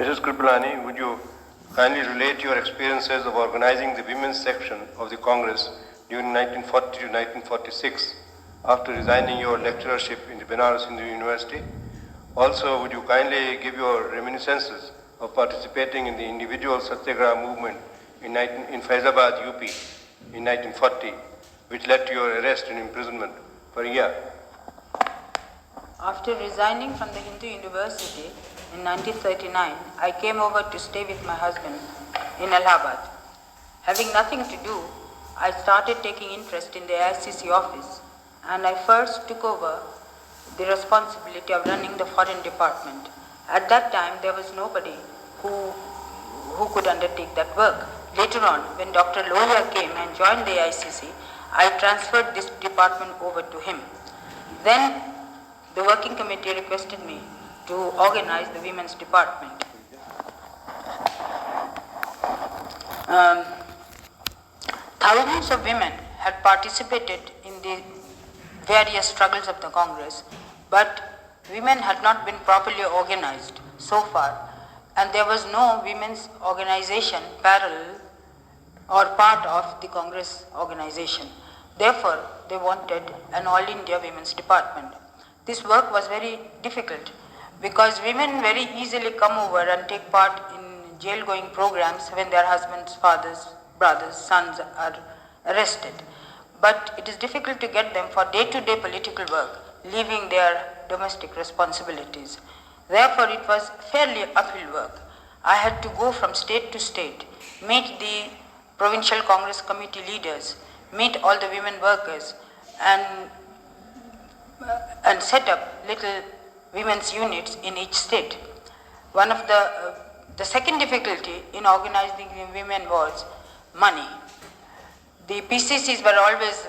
Mrs. Kripalani, would you kindly relate your experiences of organizing the women's section of the Congress during 1940 to 1946 after resigning your lecturership in the Benares Hindu University? Also, would you kindly give your reminiscences of participating in the individual Satyagraha movement in Faizabad, UP in 1940, which led to your arrest and imprisonment for a year? After resigning from the Hindu University in 1939, I came over to stay with my husband in Allahabad. Having nothing to do, I started taking interest in the AICC office, and I first took over the responsibility of running the foreign department. At that time, there was nobody who could undertake that work. Later on, when Dr. Lohia came and joined the AICC, I transferred this department over to him. Then the working committee requested me to organize the women's department. Thousands of women had participated in the various struggles of the Congress, but women had not been properly organized so far, and there was no women's organization parallel or part of the Congress organization. Therefore, they wanted an all-India women's department. This work was very difficult because women very easily come over and take part in jail-going programs when their husbands, fathers, brothers, sons are arrested. But it is difficult to get them for day-to-day political work, leaving their domestic responsibilities. Therefore, it was fairly uphill work. I had to go from state to state, meet the provincial Congress committee leaders, meet all the women workers, and set up little women's units in each state. One of the second difficulty in organizing women was money. The PCCs were always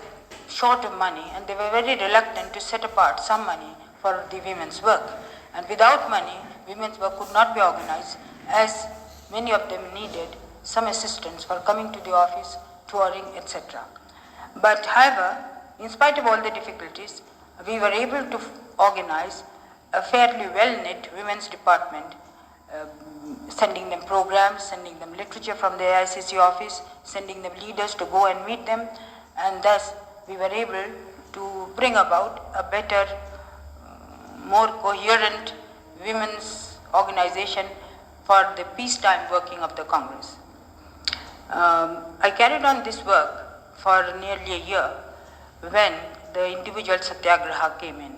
short of money, and they were very reluctant to set apart some money for the women's work. And without money, women's work could not be organized, as many of them needed some assistance for coming to the office, touring, etc. But however, in spite of all the difficulties, we were able to organize a fairly well-knit women's department, sending them programs, sending them literature from the AICC office, sending them leaders to go and meet them, and thus we were able to bring about a better, more coherent women's organization for the peacetime working of the Congress. I carried on this work for nearly a year when the individual Satyagraha came in.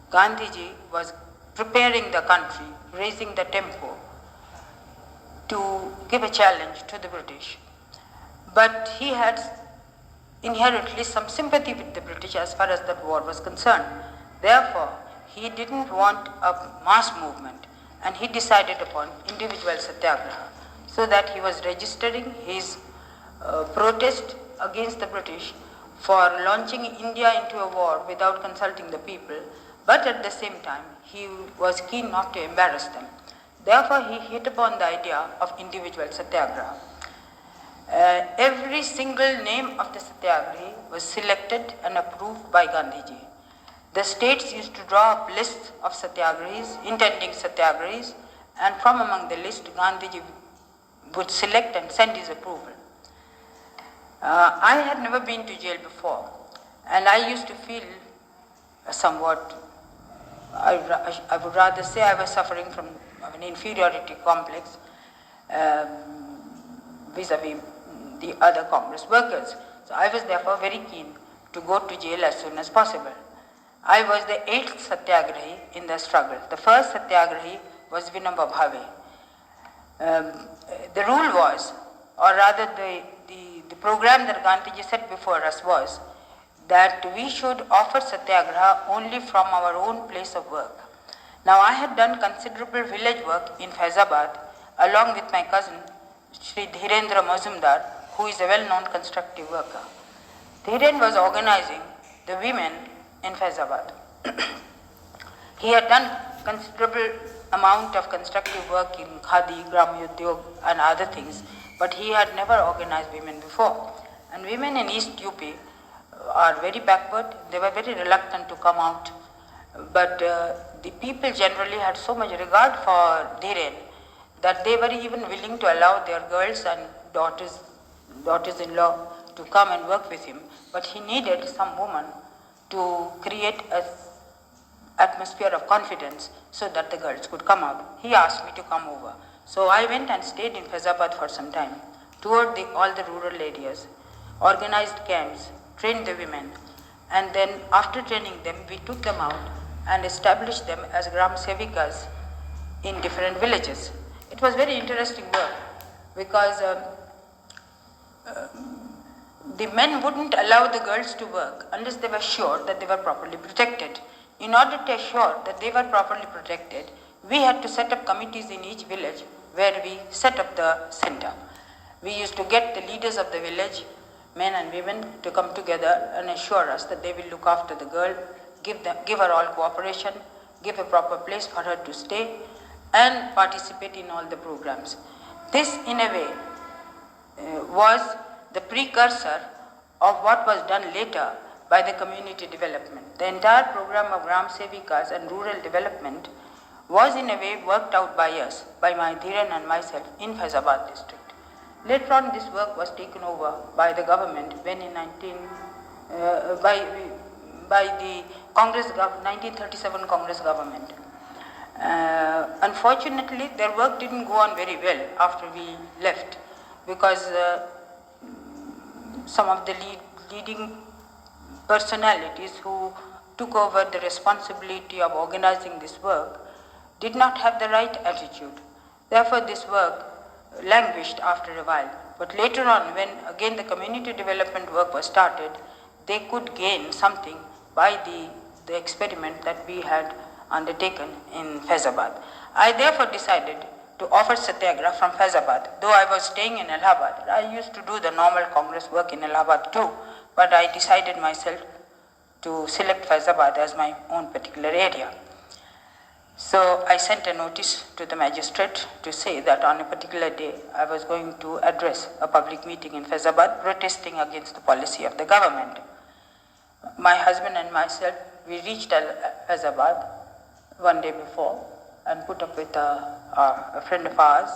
Gandhiji was preparing the country, raising the tempo to give a challenge to the British. But he had inherently some sympathy with the British as far as that war was concerned. Therefore, he didn't want a mass movement, and he decided upon individual Satyagraha, so that he was registering his protest against the British for launching India into a war without consulting the people, but at the same time, he was keen not to embarrass them. Therefore, he hit upon the idea of individual Satyagraha. Every single name of the Satyagrahi was selected and approved by Gandhiji. The states used to draw up lists of Satyagrahis, intending Satyagrahis, and from among the list, Gandhiji would select and send his approval. I had never been to jail before, and I used to feel somewhat, I would rather say I was suffering from an inferiority complex vis-a-vis the other Congress workers. So I was therefore very keen to go to jail as soon as possible. I was the 8th Satyagrahi in the struggle. The first Satyagrahi was Vinamba Bhave. The rule was, or rather the program that Gandhiji set before us was, that we should offer Satyagraha only from our own place of work. Now, I had done considerable village work in Faizabad along with my cousin Shri Dhirendra Mazumdar, who is a well-known constructive worker. Dhiren was organizing the women in Faizabad. He had done considerable amount of constructive work in Khadi, Gram Udyog and other things, but he had never organized women before. And women in East UP are very backward. They were very reluctant to come out. But the people generally had so much regard for Dhiren that they were even willing to allow their girls and daughters-in-law to come and work with him, but he needed some woman to create an atmosphere of confidence so that the girls could come out. He asked me to come over. So I went and stayed in Faizabad for some time, toured all the rural areas, organized camps, trained the women, and then after training them, we took them out and established them as Gram Sevikas in different villages. It was very interesting work because the men wouldn't allow the girls to work unless they were sure that they were properly protected. In order to assure that they were properly protected, we had to set up committees in each village where we set up the center. We used to get the leaders of the village, men and women, to come together and assure us that they will look after the girl, give her all cooperation, give a proper place for her to stay, and participate in all the programs. This, in a way, was the precursor of what was done later by the community development. The entire program of Gram Sevikas and rural development was in a way worked out by us, by my Dhiran and myself in Faizabad district. Later on, this work was taken over by the government when by the Congress 1937 Congress government. Unfortunately, their work didn't go on very well after we left because some of the leading personalities who took over the responsibility of organizing this work did not have the right attitude. Therefore, this work languished after a while. But later on, when again the community development work was started, they could gain something by the experiment that we had undertaken in Faizabad. I therefore decided to offer Satyagraha from Faizabad. Though I was staying in Allahabad, I used to do the normal Congress work in Allahabad too, but I decided myself to select Faizabad as my own particular area. So I sent a notice to the magistrate to say that on a particular day I was going to address a public meeting in Faizabad protesting against the policy of the government. My husband and myself, we reached Faizabad one day before and put up with a friend of ours.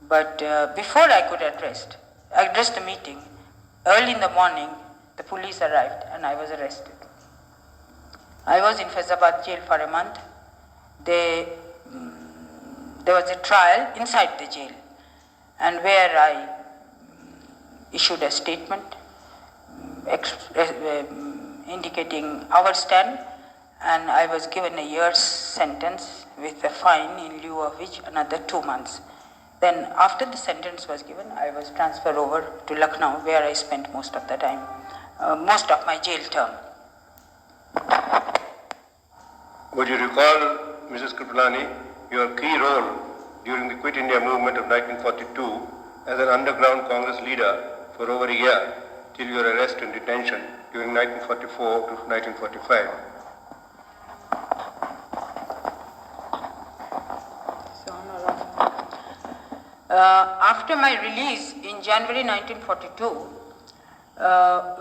But before I could address the meeting, early in the morning, the police arrived and I was arrested. I was in Faizabad jail for a month. There was a trial inside the jail, and where I issued a statement indicating our stand, and I was given a year's sentence with a fine in lieu of which another 2 months. Then after the sentence was given, I was transferred over to Lucknow, where I spent most of the time, most of my jail term. Would you recall, Mrs. Kripalani, your key role during the Quit India movement of 1942 as an underground Congress leader for over a year till your arrest and detention during 1944 to 1945? After my release in January 1942,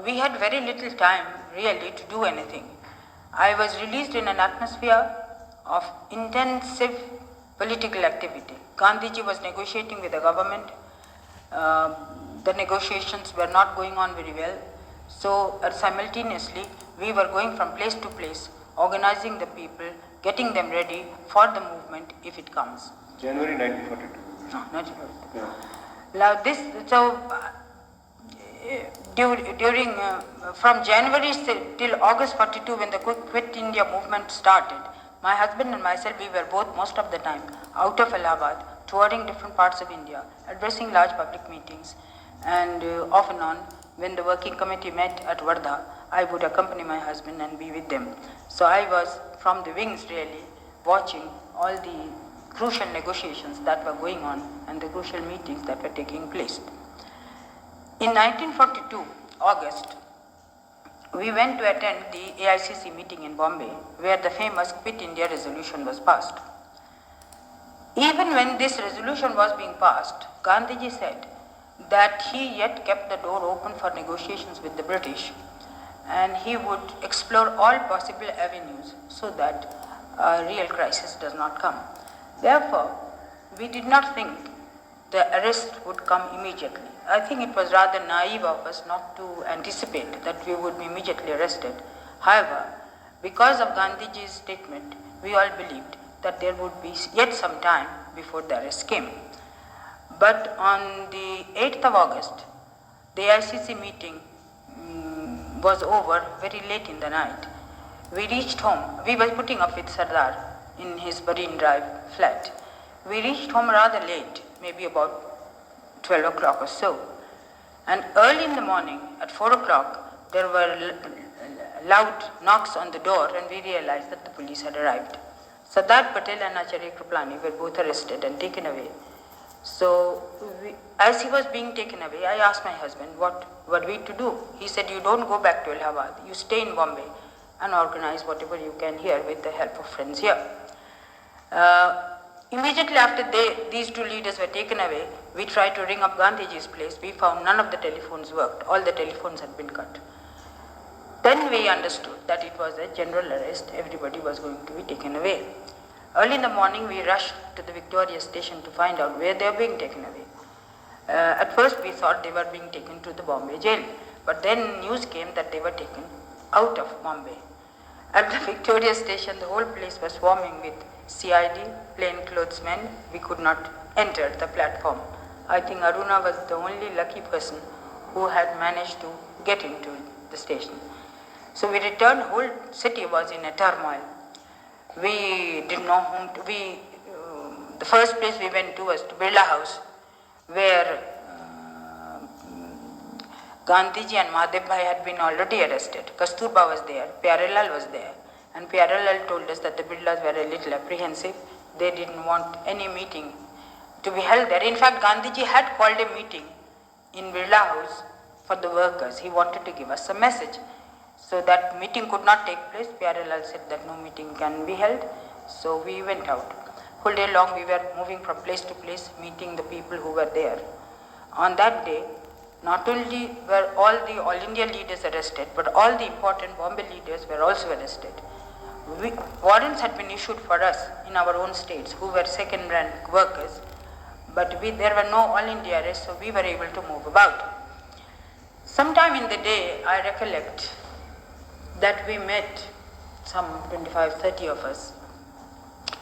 we had very little time really to do anything. I was released in an atmosphere of intensive political activity. Gandhiji was negotiating with the government. The negotiations were not going on very well. So simultaneously, we were going from place to place, organizing the people, getting them ready for the movement if it comes. January 1942. No, not January. Yeah. Now during from January till August 42, when the Quit India movement started, my husband and myself, we were both most of the time out of Allahabad, touring different parts of India, addressing large public meetings, and off and on, when the working committee met at Wardha, I would accompany my husband and be with them. So I was from the wings really watching all the crucial negotiations that were going on and the crucial meetings that were taking place. In 1942, August, we went to attend the AICC meeting in Bombay, where the famous Quit India resolution was passed. Even when this resolution was being passed, Gandhiji said that he yet kept the door open for negotiations with the British, and he would explore all possible avenues so that a real crisis does not come. Therefore, we did not think the arrest would come immediately. I think it was rather naive of us not to anticipate that we would be immediately arrested. However, because of Gandhiji's statement, we all believed that there would be yet some time before the arrest came. But on the 8th of August, the AICC meeting was over very late in the night. We reached home. We were putting up with Sardar in his Marine Drive flat. We reached home rather late, maybe about 12 o'clock or so. And early in the morning, at 4 o'clock, there were loud knocks on the door, and we realized that the police had arrived. Sardar Patel and Acharya Kripalani were both arrested and taken away. So, as he was being taken away, I asked my husband, what were we to do? He said, you don't go back to Allahabad, you stay in Bombay and organize whatever you can here with the help of friends here. Immediately after these two leaders were taken away, we tried to ring up Gandhiji's place. We found none of the telephones worked. All the telephones had been cut. Then we understood that it was a general arrest. Everybody was going to be taken away. Early in the morning, we rushed to the Victoria station to find out where they were being taken away. At first, we thought they were being taken to the Bombay jail. But then news came that they were taken out of Bombay. At the Victoria station, the whole place was swarming with CID, plainclothes men. We could not enter the platform. I think Aruna was the only lucky person who had managed to get into the station. So we returned, whole city was in a turmoil. We didn't know whom to, the first place we went to was to Birla House, where Gandhiji and Mahadev Bhai had been already arrested. Kasturba was there, Pyarelal was there, and Pyarelal told us that the Birlas were a little apprehensive. They didn't want any meeting to be held there. In fact, Gandhiji had called a meeting in Birla House for the workers. He wanted to give us a message. So that meeting could not take place. Pyarelal said that no meeting can be held. So we went out. Whole day long we were moving from place to place, meeting the people who were there. On that day, not only were all the All India leaders arrested, but all the important Bombay leaders were also arrested. Warrants had been issued for us in our own states, who were second rank workers, but there were no All India arrests, so we were able to move about. Sometime in the day, I recollect that we met, some 25-30 of us,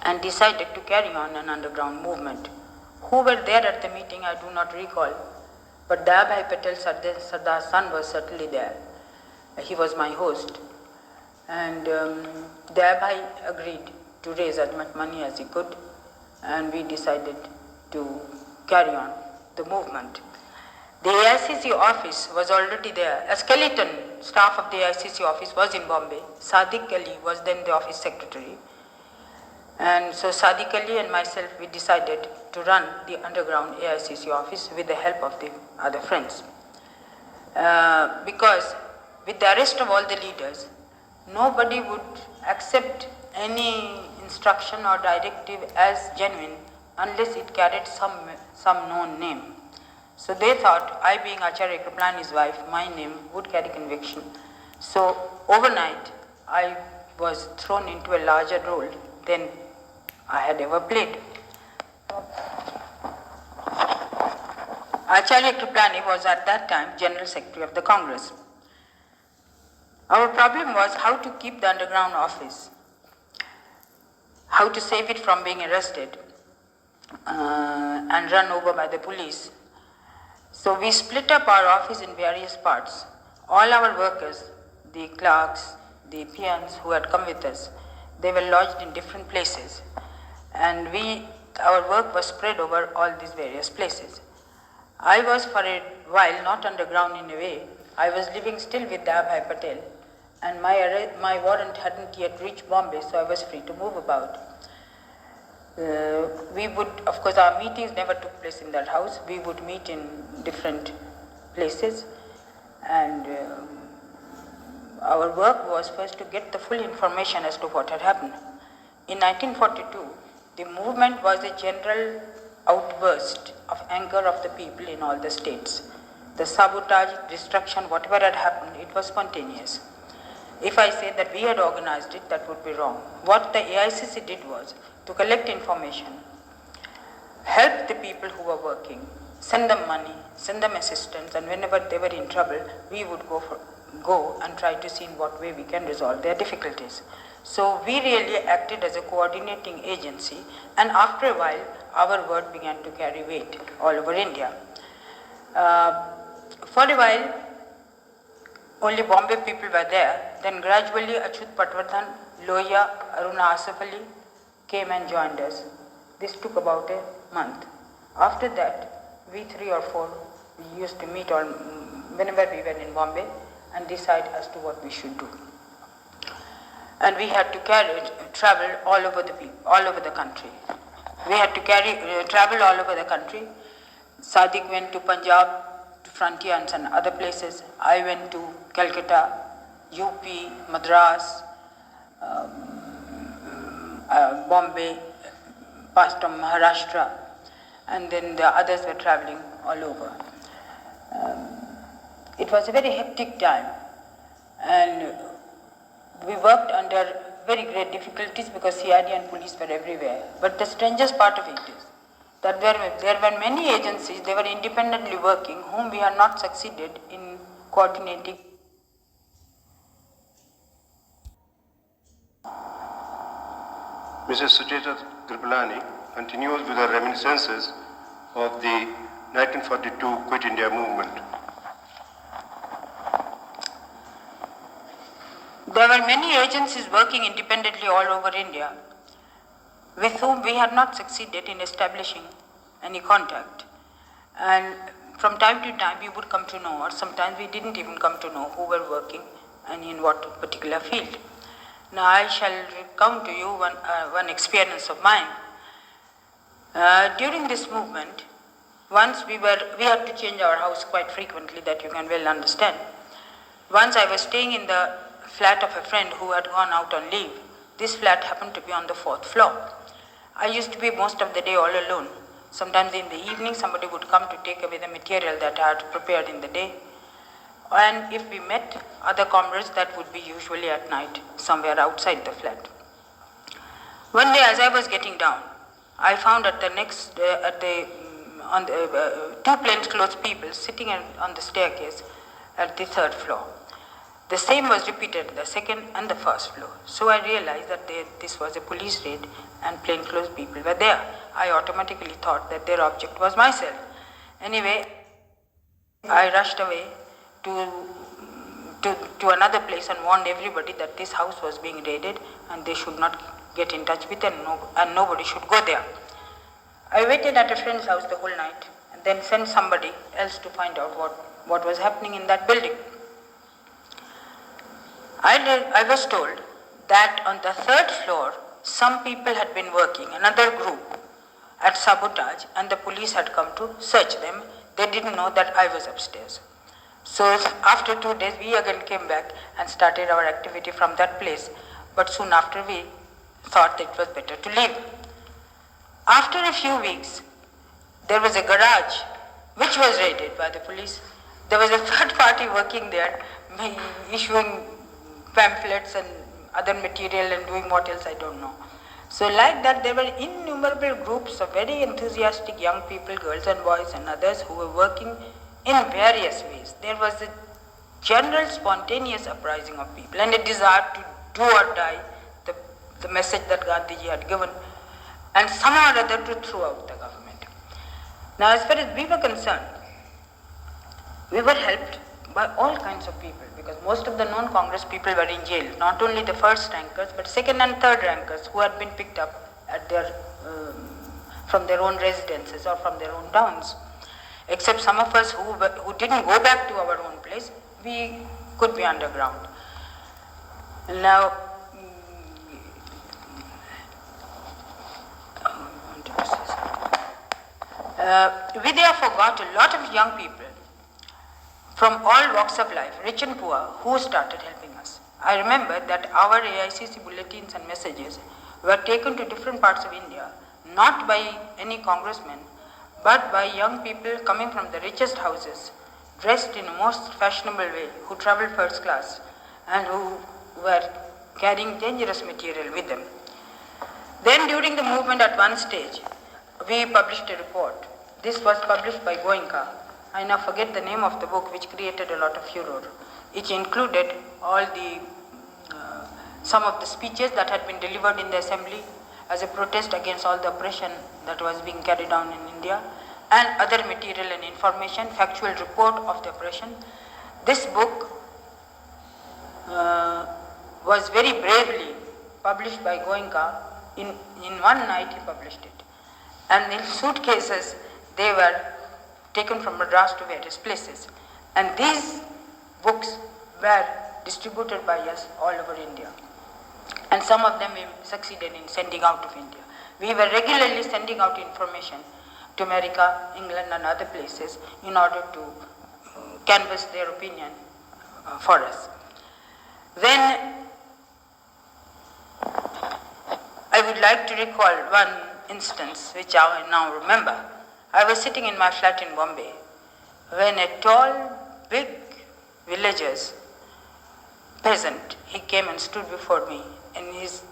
and decided to carry on an underground movement. Who were there at the meeting, I do not recall, but Dayabhai Patel, Sardar's son, was certainly there. He was my host. And Dayabhai agreed to raise as much money as he could, and we decided to carry on the movement. The AICC office was already there. A skeleton staff of the AICC office was in Bombay. Sadiq Ali was then the office secretary. And so Sadiq Ali and myself, we decided to run the underground AICC office with the help of the other friends. Because with the arrest of all the leaders, nobody would accept any instruction or directive as genuine unless it carried some known name. So they thought, I being Acharya Kripalani's wife, my name would carry conviction. So overnight, I was thrown into a larger role than I had ever played. Acharya Kripalani was at that time General Secretary of the Congress. Our problem was how to keep the underground office, how to save it from being arrested and run over by the police. So we split up our office in various parts. All our workers, the clerks, the peons who had come with us, they were lodged in different places. And our work was spread over all these various places. I was for a while not underground in a way. I was living still with Dayabhai Patel, and my warrant hadn't yet reached Bombay, so I was free to move about. Of course, our meetings never took place in that house. We would meet in different places, and our work was first to get the full information as to what had happened. In 1942, the movement was a general outburst of anger of the people in all the states. The sabotage, destruction, whatever had happened, it was spontaneous. If I say that we had organized it, that would be wrong. What the AICC did was to collect information help the people who were working, send them money, send them assistance, and whenever they were in trouble, we would go and try to see in what way we can resolve their difficulties. So we really acted as a coordinating agency, and after a while, our word began to carry weight all over India. For a while, only Bombay people were there. Then gradually Achyut Patwardhan, Lohia, Aruna Asaf Ali came and joined us. This took about a month. After that, we 3 or 4 we used to meet whenever we were in Bombay and decide as to what we should do. And we had to travel all over the country. We had to travel all over the country. Sadiq went to Punjab, to frontier and some other places. I went to Calcutta, UP, Madras, Bombay, past on Maharashtra, and then the others were traveling all over. It was a very hectic time, and we worked under very great difficulties because CID and police were everywhere. But the strangest part of it is that there were many agencies, they were independently working, whom we had not succeeded in coordinating. Mrs. Sucheta Kripalani continues with her reminiscences of the 1942 Quit India movement. There were many agencies working independently all over India with whom we had not succeeded in establishing any contact. And from time to time we would come to know, or sometimes we didn't even come to know who were working and in what particular field. Now I shall recount to you one experience of mine. During this movement, once we had to change our house quite frequently, that you can well understand. Once I was staying in the flat of a friend who had gone out on leave. This flat happened to be on the 4th floor. I used to be most of the day all alone. Sometimes in the evening somebody would come to take away the material that I had prepared in the day. And if we met other comrades, that would be usually at night, somewhere outside the flat. One day as I was getting down, I found at the two plainclothes people sitting on the staircase at the 3rd floor. The same was repeated the 2nd and the 1st floor. So I realized that this was a police raid and plainclothes people were there. I automatically thought that their object was myself. Anyway, I rushed away to another place and warned everybody that this house was being raided and they should not get in touch with it and nobody should go there. I waited at a friend's house the whole night and then sent somebody else to find out what was happening in that building. I was told that on the 3rd floor, some people had been working, another group, at sabotage, and the police had come to search them. They didn't know that I was upstairs. So after 2 days, we again came back and started our activity from that place. But soon after, we thought that it was better to leave. After a few weeks, there was a garage which was raided by the police. There was a third party working there, issuing pamphlets and other material and doing what else I don't know. So like that, there were innumerable groups of very enthusiastic young people, girls and boys and others who were working in various ways. There was a general spontaneous uprising of people and a desire to do or die the message that Gandhiji had given, and somehow or other to throw out the government. Now as far as we were concerned, we were helped by all kinds of people, because most of the non-Congress people were in jail, not only the first rankers, but second and third rankers who had been picked up at from their own residences or from their own towns. Except some of us who didn't go back to our own place, we could be underground. Now, we therefore got a lot of young people from all walks of life, rich and poor, who started helping us. I remember that our AICC bulletins and messages were taken to different parts of India, not by any congressman, but by young people coming from the richest houses, dressed in a most fashionable way, who traveled first class and who were carrying dangerous material with them. Then during the movement at one stage, we published a report. This was published by Goenka. I now forget the name of the book, which created a lot of furor. It included all the some of the speeches that had been delivered in the assembly as a protest against all the oppression that was being carried on in India, and other material and information, factual report of the oppression. This book was very bravely published by Goenka. In one night he published it. And in suitcases they were taken from Madras to various places. And these books were distributed by us all over India. And some of them we succeeded in sending out of India. We were regularly sending out information to America, England and other places in order to canvass their opinion for us. Then I would like to recall one instance which I now remember. I was sitting in my flat in Bombay when a tall, big villager's peasant, he came and stood before me and his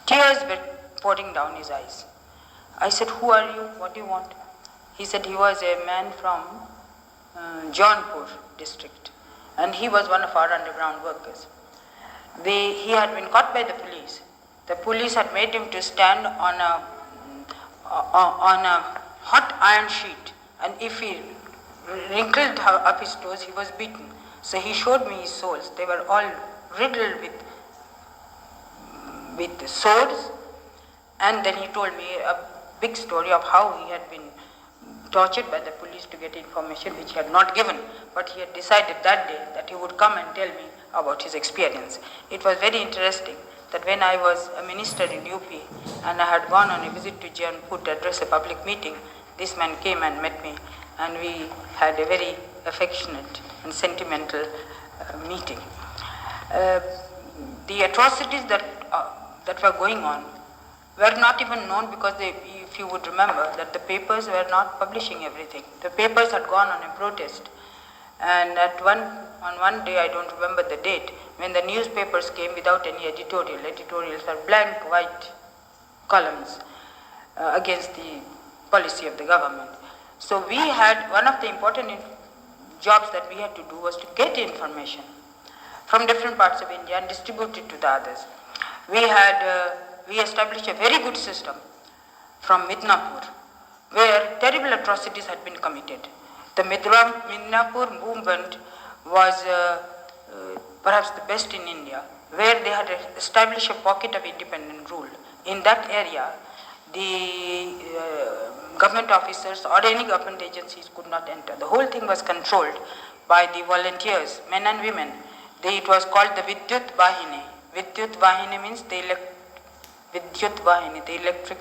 tears were pouring down his eyes. I said, "Who are you? What do you want?" He said he was a man from Jaunpur district and he was one of our underground workers. He had been caught by the police. The police had made him to stand on a hot iron sheet, and if he wrinkled up his toes, he was beaten. So he showed me his soles. They were all riddled with swords, and then he told me a big story of how he had been tortured by the police to get information which he had not given, but he had decided that day that he would come and tell me about his experience. It was very interesting that when I was a minister in UP and I had gone on a visit to Jaunpur to address a public meeting, this man came and met me and we had a very affectionate and sentimental meeting. The atrocities that were going on were not even known because if you would remember that the papers were not publishing everything. The papers had gone on a protest, and on one day, I don't remember the date, when the newspapers came without any editorials are blank white columns against the policy of the government. So we had, one of the important jobs that we had to do was to get information from different parts of India and distribute it to the others. We established a very good system from Midnapur, where terrible atrocities had been committed. The Midnapur movement was perhaps the best in India, where they had established a pocket of independent rule. In that area, the government officers or any government agencies could not enter. The whole thing was controlled by the volunteers, men and women. It was called the Vidyut Vahini. Vidyut Vahini means the electric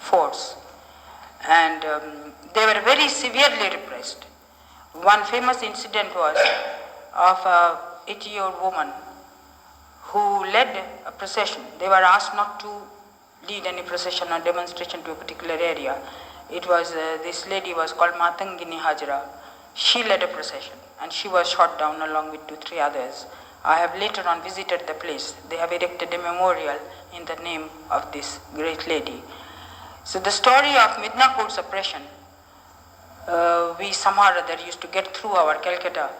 force. And they were very severely repressed. One famous incident was of a 80-year-old woman who led a procession. They were asked not to lead any procession or demonstration to a particular area. It was, this lady was called Matangini Hajra. She led a procession and she was shot down along with 2-3 others. I have later on visited the place. They have erected a memorial in the name of this great lady. So the story of Midnapur's oppression, we somehow or other used to get through our Calcutta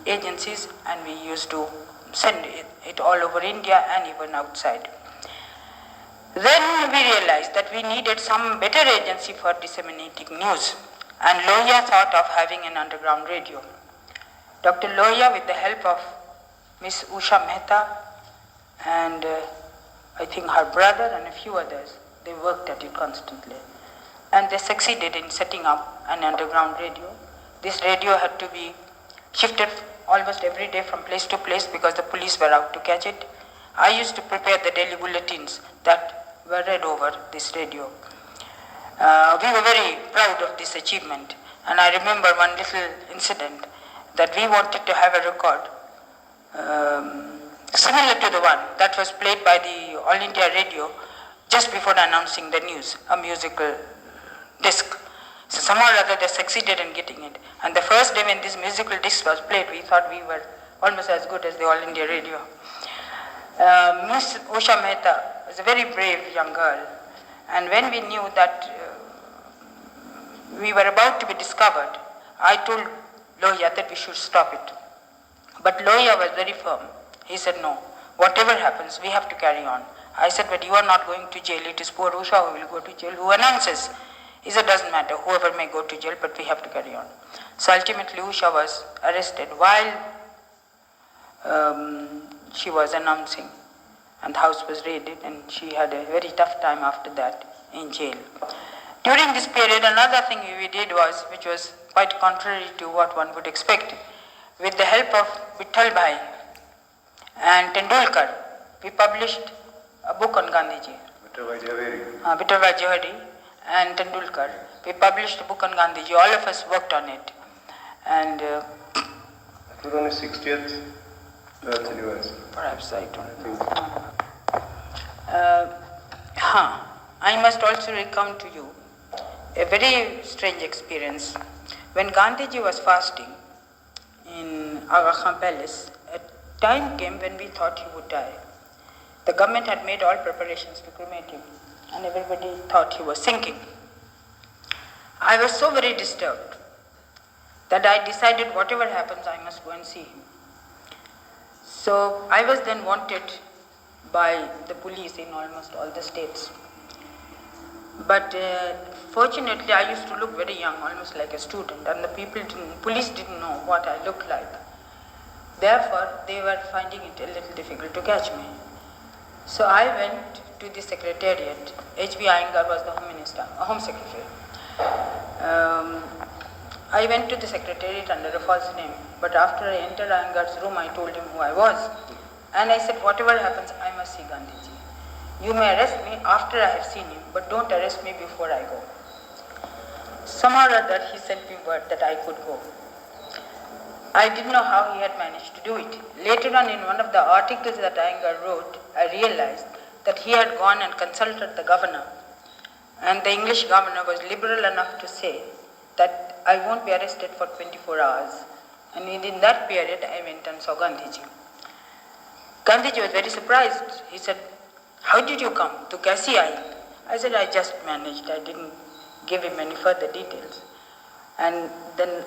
agencies, and we used to send it all over India and even outside. Then we realized that we needed some better agency for disseminating news, and Lohia thought of having an underground radio. Dr. Lohia, with the help of Miss Usha Mehta and I think her brother and a few others, they worked at it constantly. And they succeeded in setting up an underground radio. This radio had to be shifted almost every day from place to place because the police were out to catch it. I used to prepare the daily bulletins that were read over this radio. We were very proud of this achievement. And I remember one little incident that we wanted to have a record similar to the one that was played by the All India Radio just before announcing the news, a musical disc. So somehow or other they succeeded in getting it. And the first day when this musical disc was played, we thought we were almost as good as the All India Radio. Miss Usha Mehta was a very brave young girl, And when we knew that we were about to be discovered, I told Lohia that we should stop it. But Lohia was very firm. He said, no, whatever happens, we have to carry on. I said, but you are not going to jail. It is poor Usha who will go to jail, who announces. He said, doesn't matter, whoever may go to jail, but we have to carry on. So ultimately Usha was arrested while she was announcing, and the house was raided, and she had a very tough time after that in jail. During this period, another thing we did was, which was quite contrary to what one would expect, with the help of Vittal Bhai and Tendulkar, we published a book on Gandhiji. Vittal Bhai Jawahari and Tendulkar, we published a book on Gandhiji. All of us worked on it. And it was on his 60th birth anniversary. Perhaps I don't know. I must also recount to you a very strange experience. When Gandhiji was fasting in Aga Khan Palace, a time came when we thought he would die. The government had made all preparations to cremate him, and everybody thought he was sinking. I was so very disturbed that I decided whatever happens, I must go and see him. So I was then wanted by the police in almost all the states. But fortunately, I used to look very young, almost like a student, and the police didn't know what I looked like. Therefore, they were finding it a little difficult to catch me. So I went to the secretariat. H.B. Iyengar was the Home Secretary. I went to the secretariat under a false name, but after I entered Iyengar's room, I told him who I was. And I said, whatever happens, I must see Gandhiji. You may arrest me after I have seen him, but don't arrest me before I go. Somehow or other, he sent me word that I could go. I didn't know how he had managed to do it. Later on, in one of the articles that Iyengar wrote, I realized that he had gone and consulted the governor, and the English governor was liberal enough to say that I won't be arrested for 24 hours. And within that period, I went and saw Gandhiji. Gandhiji was very surprised. He said, how did you come? To Kaisi aayi? I said, I just managed. I didn't give him any further details. And then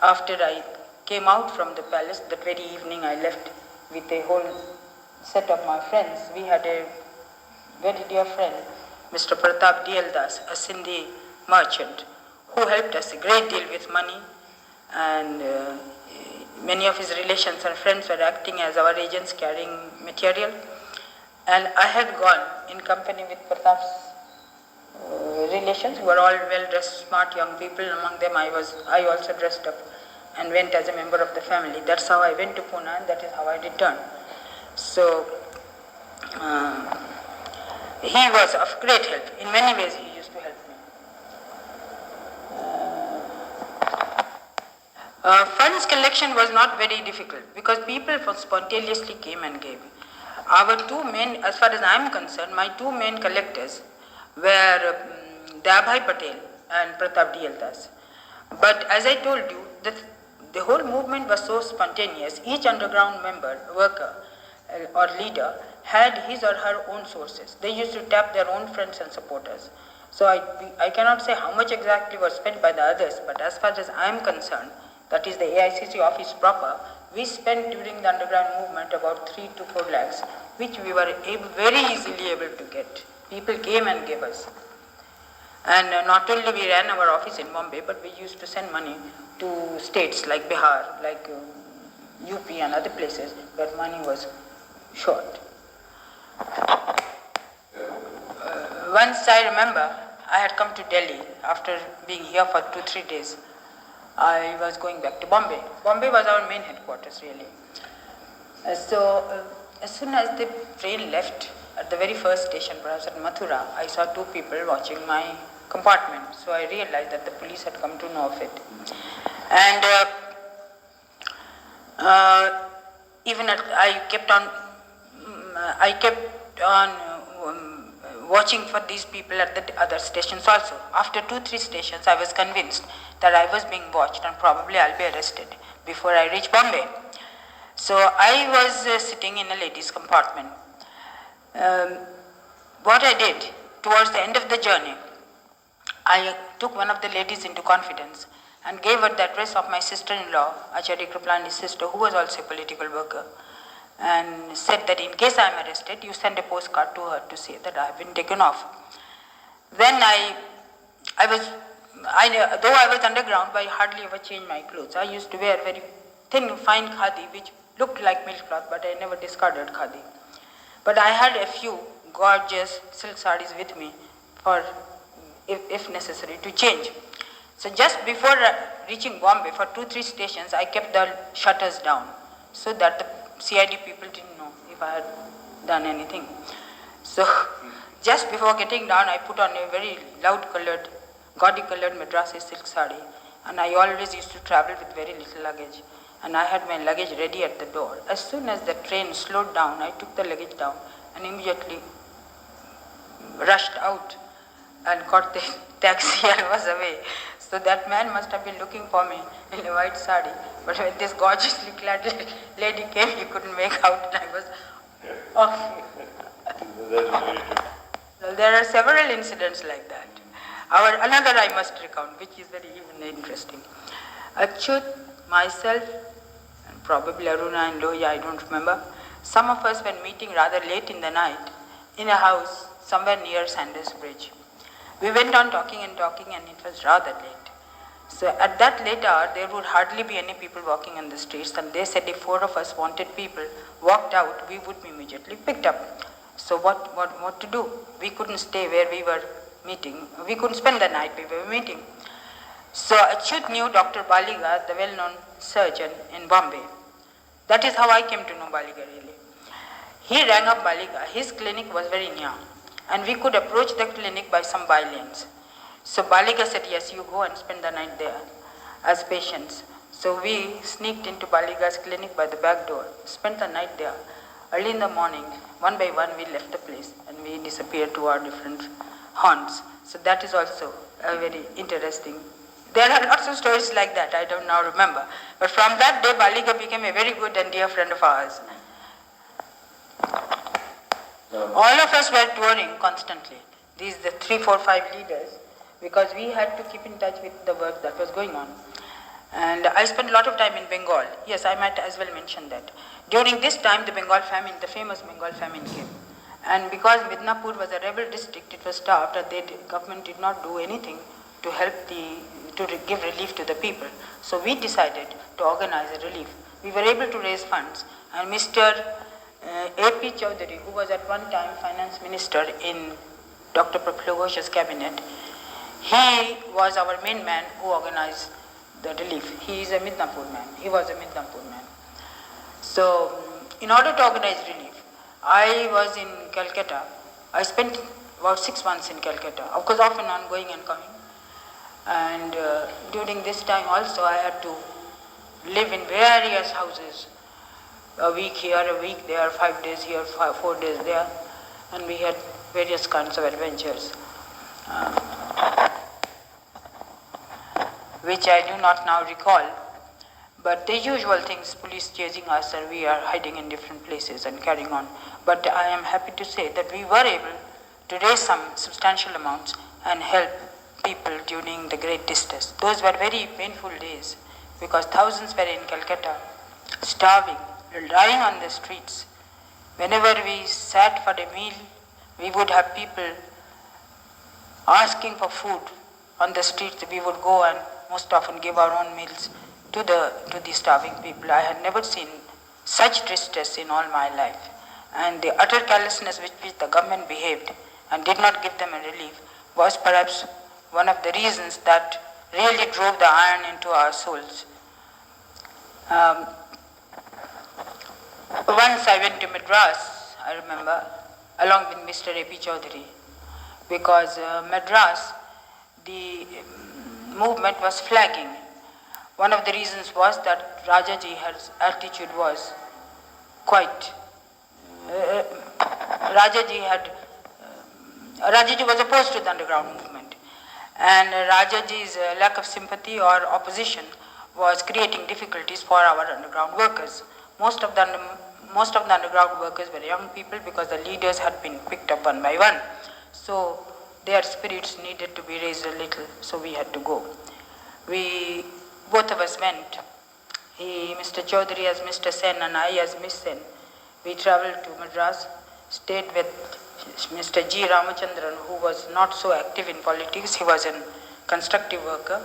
after I came out from the palace, that very evening I left with a whole set of my friends. We had a very dear friend, Mr. Pratap Dieldas, a Sindhi merchant, who helped us a great deal with money, and many of his relations and friends were acting as our agents carrying material. And I had gone in company with Pratap's relations, who were all well-dressed, smart young people. Among them I also dressed up and went as a member of the family. That's how I went to Pune, and that is how I returned. So he was of great help. In many ways he used to help me. Funds collection was not very difficult because people spontaneously came and gave. Our two main, as far as I am concerned, my two main collectors were Dabhai Patel and Pratap Dieldas. But as I told you, the whole movement was so spontaneous. Each underground member, worker or leader had his or her own sources. They used to tap their own friends and supporters. So I cannot say how much exactly was spent by the others, but as far as I am concerned, that is the AICC office proper, we spent during the underground movement about 3 to 4 lakhs, which we were very easily able to get. People came and gave us. And not only we ran our office in Bombay, but we used to send money to states like Bihar, like UP and other places where money was short. Once I remember, I had come to Delhi after being here for 2-3 days. I was going back to Bombay. Bombay was our main headquarters, really. So as soon as the train left, at the very first station, perhaps at Mathura, I saw 2 people watching my compartment. So I realized that the police had come to know of it. And I kept on watching for these people at the other stations also. After 2-3 stations, I was convinced that I was being watched and probably I'll be arrested before I reach Bombay. So I was sitting in a ladies' compartment. What I did, towards the end of the journey, I took one of the ladies into confidence and gave her the address of my sister-in-law, Sucheta Kripalani's sister, who was also a political worker, and said that in case I am arrested, you send a postcard to her to say that I have been taken off. Then though I was underground, but I hardly ever changed my clothes. I used to wear very thin, fine khadi, which looked like milk cloth, but I never discarded khadi. But I had a few gorgeous silk sarees with me for, if necessary, to change. So just before reaching Bombay, for 2-3 stations, I kept the shutters down so that the CID people didn't know if I had done anything. So just before getting down, I put on a very loud colored, gaudy colored Madrasi silk saree, and I always used to travel with very little luggage. And I had my luggage ready at the door. As soon as the train slowed down, I took the luggage down and immediately rushed out and caught the taxi and was away. So that man must have been looking for me in a white sari. But when this gorgeously clad lady came, he couldn't make out, and I was off. Well, there are several incidents like that. Another I must recount, which is very even interesting. Achyut, myself, and probably Aruna and Loya, I don't remember, some of us were meeting rather late in the night in a house somewhere near Sanders Bridge. We went on talking, and it was rather late. So at that late hour, there would hardly be any people walking on the streets, and they said if 4 of us wanted people walked out, we would be immediately picked up. So what to do? We couldn't stay where we were meeting. We couldn't spend the night we were meeting. So Achyut knew Dr. Baliga, the well-known surgeon in Bombay. That is how I came to know Baliga really. He rang up Baliga. His clinic was very near, and we could approach the clinic by some by lanes. So Baliga said, yes, you go and spend the night there as patients. So we sneaked into Baliga's clinic by the back door, spent the night there. Early in the morning, one by one, we left the place and we disappeared to our different haunts. So that is also a very interesting. There are lots of stories like that, I don't now remember. But from that day, Baliga became a very good and dear friend of ours. All of us were touring constantly. These the 3, 4, 5 leaders, because we had to keep in touch with the work that was going on. And I spent a lot of time in Bengal. Yes, I might as well mention that. During this time, the Bengal famine, the famous Bengal famine came. And because Midnapur was a rebel district, it was starved, and the government did not do anything to help to give relief to the people. So we decided to organize a relief. We were able to raise funds, and Mr. A.P. Chaudhary, who was at one time finance minister in Dr. Prafullo Ghosh's cabinet, he was our main man who organized the relief. He is a Midnapur man. He was a Midnapur man. So, in order to organize relief, I was in Calcutta. I spent about 6 months in Calcutta, of course, off and on, going and coming. And during this time also, I had to live in various houses. A week here, a week there, 5 days here, 4 days there, and we had various kinds of adventures, which I do not now recall. But the usual things, police chasing us, and we are hiding in different places and carrying on. But I am happy to say that we were able to raise some substantial amounts and help people during the great distress. Those were very painful days, because thousands were in Calcutta, starving, lying on the streets. Whenever we sat for a meal, we would have people asking for food on the streets. We would go and most often give our own meals to the starving people. I had never seen such distress in all my life. And the utter carelessness with which the government behaved and did not give them a relief was perhaps one of the reasons that really drove the iron into our souls. Once I went to Madras, I remember, along with Mr. A.P. Chaudhary, because Madras, the movement was flagging. One of the reasons was that Rajaji's attitude was quite, Rajaji was opposed to the underground movement, and Rajaji's lack of sympathy or opposition was creating difficulties for our underground workers. Most of the underground workers were young people, because the leaders had been picked up one by one. So their spirits needed to be raised a little, so we had to go. Both of us went. Mr. Chaudhary as Mr. Sen and I as Miss Sen. We traveled to Madras, stayed with Mr. G. Ramachandran, who was not so active in politics. He was a constructive worker.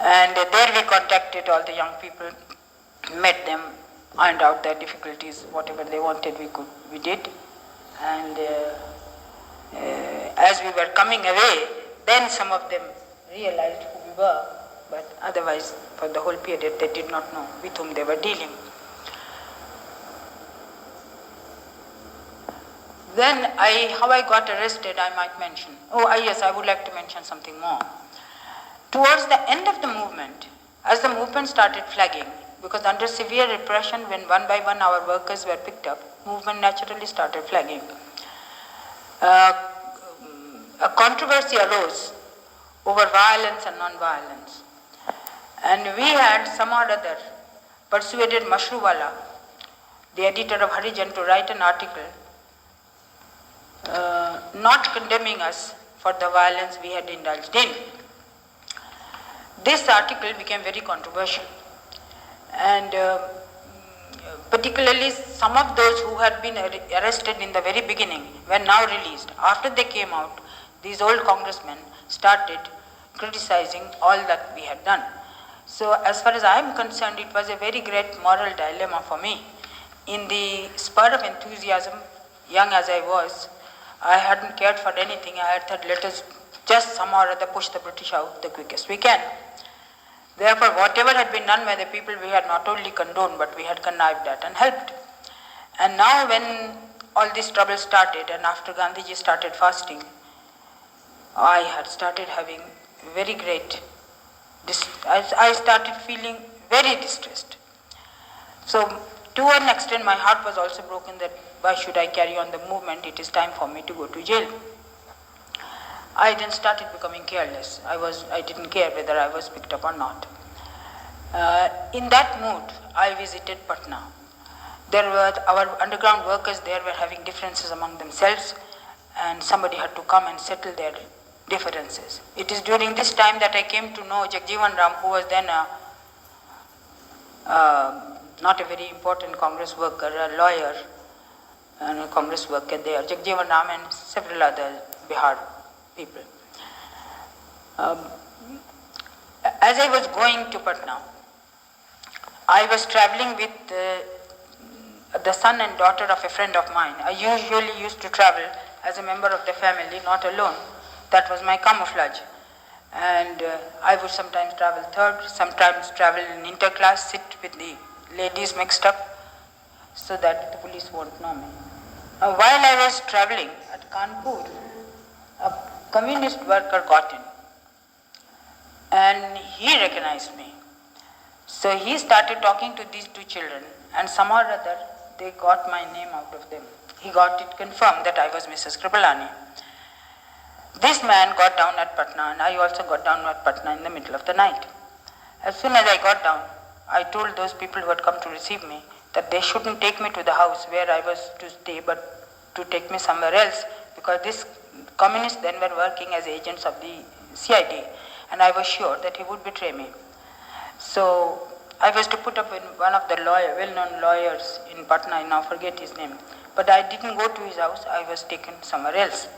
And there we contacted all the young people, met them, ironed out their difficulties, whatever they wanted we did. And as we were coming away, then some of them realized who we were, but otherwise for the whole period they did not know with whom they were dealing. Then how I got arrested, I might mention. Yes, I would like to mention something more. Towards the end of the movement, as the movement started flagging, because under severe repression, when one by one our workers were picked up, movement naturally started flagging. A controversy arose over violence and non-violence. And we had some or other persuaded Mashruwala, the editor of Harijan, to write an article not condemning us for the violence we had indulged in. This article became very controversial, and particularly some of those who had been arrested in the very beginning were now released. After they came out, these old congressmen started criticizing all that we had done. So as far as I am concerned, it was a very great moral dilemma for me. In the spur of enthusiasm, young as I was, I hadn't cared for anything. I had thought, let us just somehow or other push the British out the quickest we can. Therefore, whatever had been done by the people, we had not only condoned, but we had connived at and helped. And now when all this trouble started, and after Gandhiji started fasting, I had started having very great, I started feeling very distressed. So to an extent, my heart was also broken that why should I carry on the movement? It is time for me to go to jail. I then started becoming careless. I didn't care whether I was picked up or not. In that mood, I visited Patna. Our underground workers there were having differences among themselves, and somebody had to come and settle their differences. It is during this time that I came to know Jagjeevan Ram, who was then not a very important Congress worker, a lawyer and a Congress worker there, Jagjeevan Ram and several other Bihar people. As I was going to Patna, I was traveling with the son and daughter of a friend of mine. I usually used to travel as a member of the family, not alone. That was my camouflage. And I would sometimes travel third, sometimes travel in interclass, sit with the ladies mixed up so that the police won't know me. While I was traveling at Kanpur, a communist worker got in and he recognized me. So he started talking to these two children, and somehow or other they got my name out of them. He got it confirmed that I was Mrs. Kripalani. This man got down at Patna, and I also got down at Patna in the middle of the night. As soon as I got down, I told those people who had come to receive me that they shouldn't take me to the house where I was to stay, but to take me somewhere else, because these communists then were working as agents of the CID, and I was sure that he would betray me. So I was to put up in one of the well-known lawyers in Patna, I now forget his name, but I didn't go to his house, I was taken somewhere else.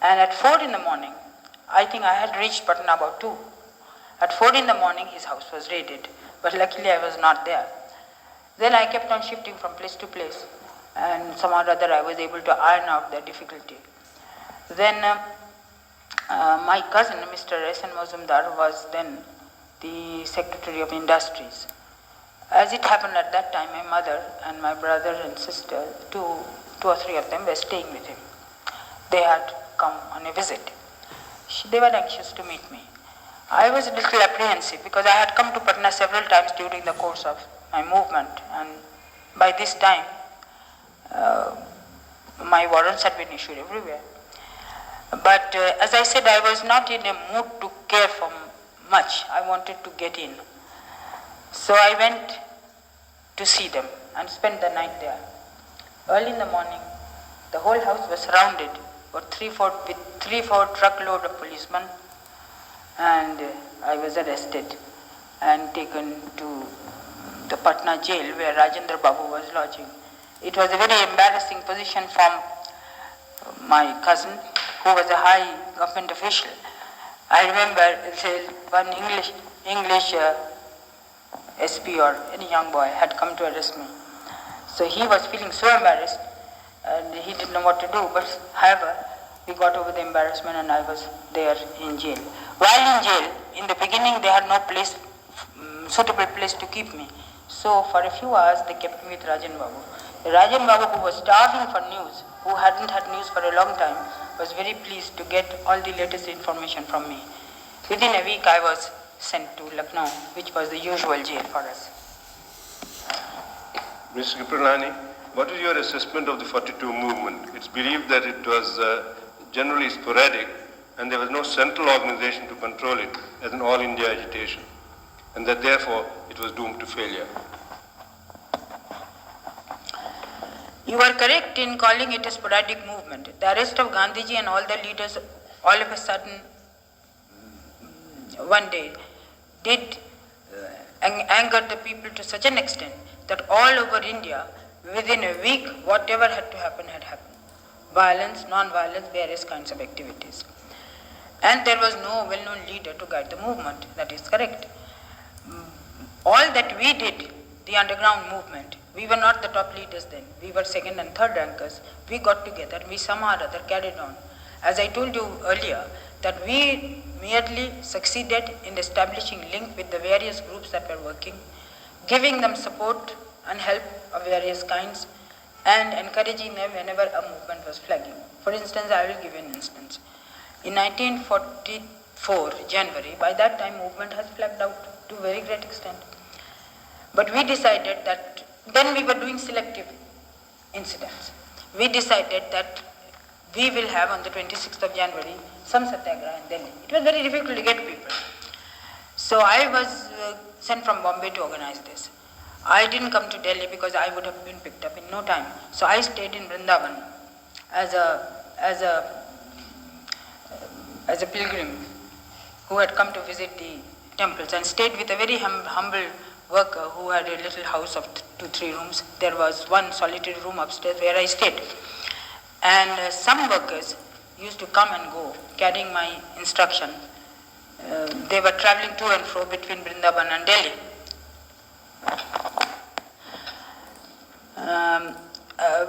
And at 4 in the morning, I think I had reached Patna about 2. At 4 in the morning, his house was raided, but luckily I was not there. Then I kept on shifting from place to place, and somehow or other I was able to iron out the difficulty. Then my cousin, Mr. S.N. Mazumdar, was then the Secretary of Industries. As it happened at that time, my mother and my brother and sister, two or three of them, were staying with him. They had come on a visit. They were anxious to meet me. I was a little apprehensive because I had come to Patna several times during the course of my movement, and by this time my warrants had been issued everywhere. But as I said, I was not in a mood to care for much. I wanted to get in. So I went to see them and spent the night there. Early in the morning, the whole house was surrounded about 3-4 truckload of policemen, and I was arrested and taken to the Patna jail where Rajendra Babu was lodging. It was a very embarrassing position from my cousin, who was a high government official. I remember one English SP or any young boy had come to arrest me. So he was feeling so embarrassed and he didn't know what to do, but however, we got over the embarrassment and I was there in jail. While in jail, in the beginning they had no suitable place to keep me. So for a few hours they kept me with Rajan Babu. Rajan Babu, who was starving for news, who hadn't had news for a long time, was very pleased to get all the latest information from me. Within a week I was sent to Lucknow, which was the usual jail for us. Mr. Kripalani, what is your assessment of the 42 movement? It's believed that it was generally sporadic and there was no central organization to control it as an all-India agitation, and that therefore it was doomed to failure. You are correct in calling it a sporadic movement. The arrest of Gandhiji and all the leaders all of a sudden one day did anger the people to such an extent that all over India, within a week, whatever had to happen had happened. Violence, non-violence, various kinds of activities. And there was no well-known leader to guide the movement. That is correct. All that we did, the underground movement, we were not the top leaders then. We were second and third rankers. We got together, we somehow or other carried on. As I told you earlier, that we merely succeeded in establishing link with the various groups that were working, giving them support and help of various kinds, and encouraging them whenever a movement was flagging. For instance, I will give you an instance. In 1944, January, by that time movement has flagged out to a very great extent. But we decided that, then we were doing selective incidents. We decided that we will have on the 26th of January some satyagraha in Delhi. It was very difficult to get people. So I was sent from Bombay to organize this. I didn't come to Delhi because I would have been picked up in no time. So I stayed in Vrindavan as a pilgrim who had come to visit the temples, and stayed with a very humble worker who had a little house of 2-3 rooms. There was one solitary room upstairs where I stayed. And some workers used to come and go carrying my instruction. They were traveling to and fro between Vrindavan and Delhi.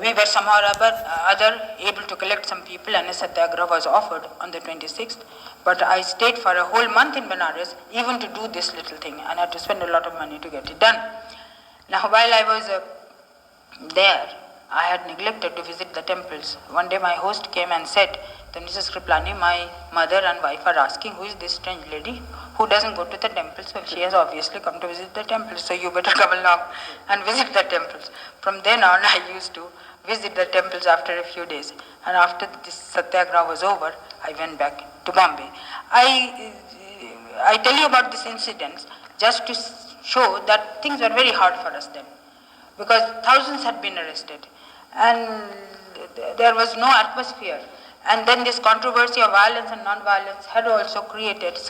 We were somehow or other able to collect some people, and a satyagraha was offered on the 26th. But I stayed for a whole month in Benares even to do this little thing, and I had to spend a lot of money to get it done. Now, while I was there, I had neglected to visit the temples. One day my host came and said that Mrs. Kripalani, my mother and wife are asking who is this strange lady who doesn't go to the temples. Well, she has obviously come to visit the temples, so you better come along and visit the temples. From then on, I used to visit the temples after a few days. And after this satyagraha was over, I went back to Bombay. I tell you about these incidents just to show that things were very hard for us then, because thousands had been arrested and there was no atmosphere. And then this controversy of violence and non-violence had also created it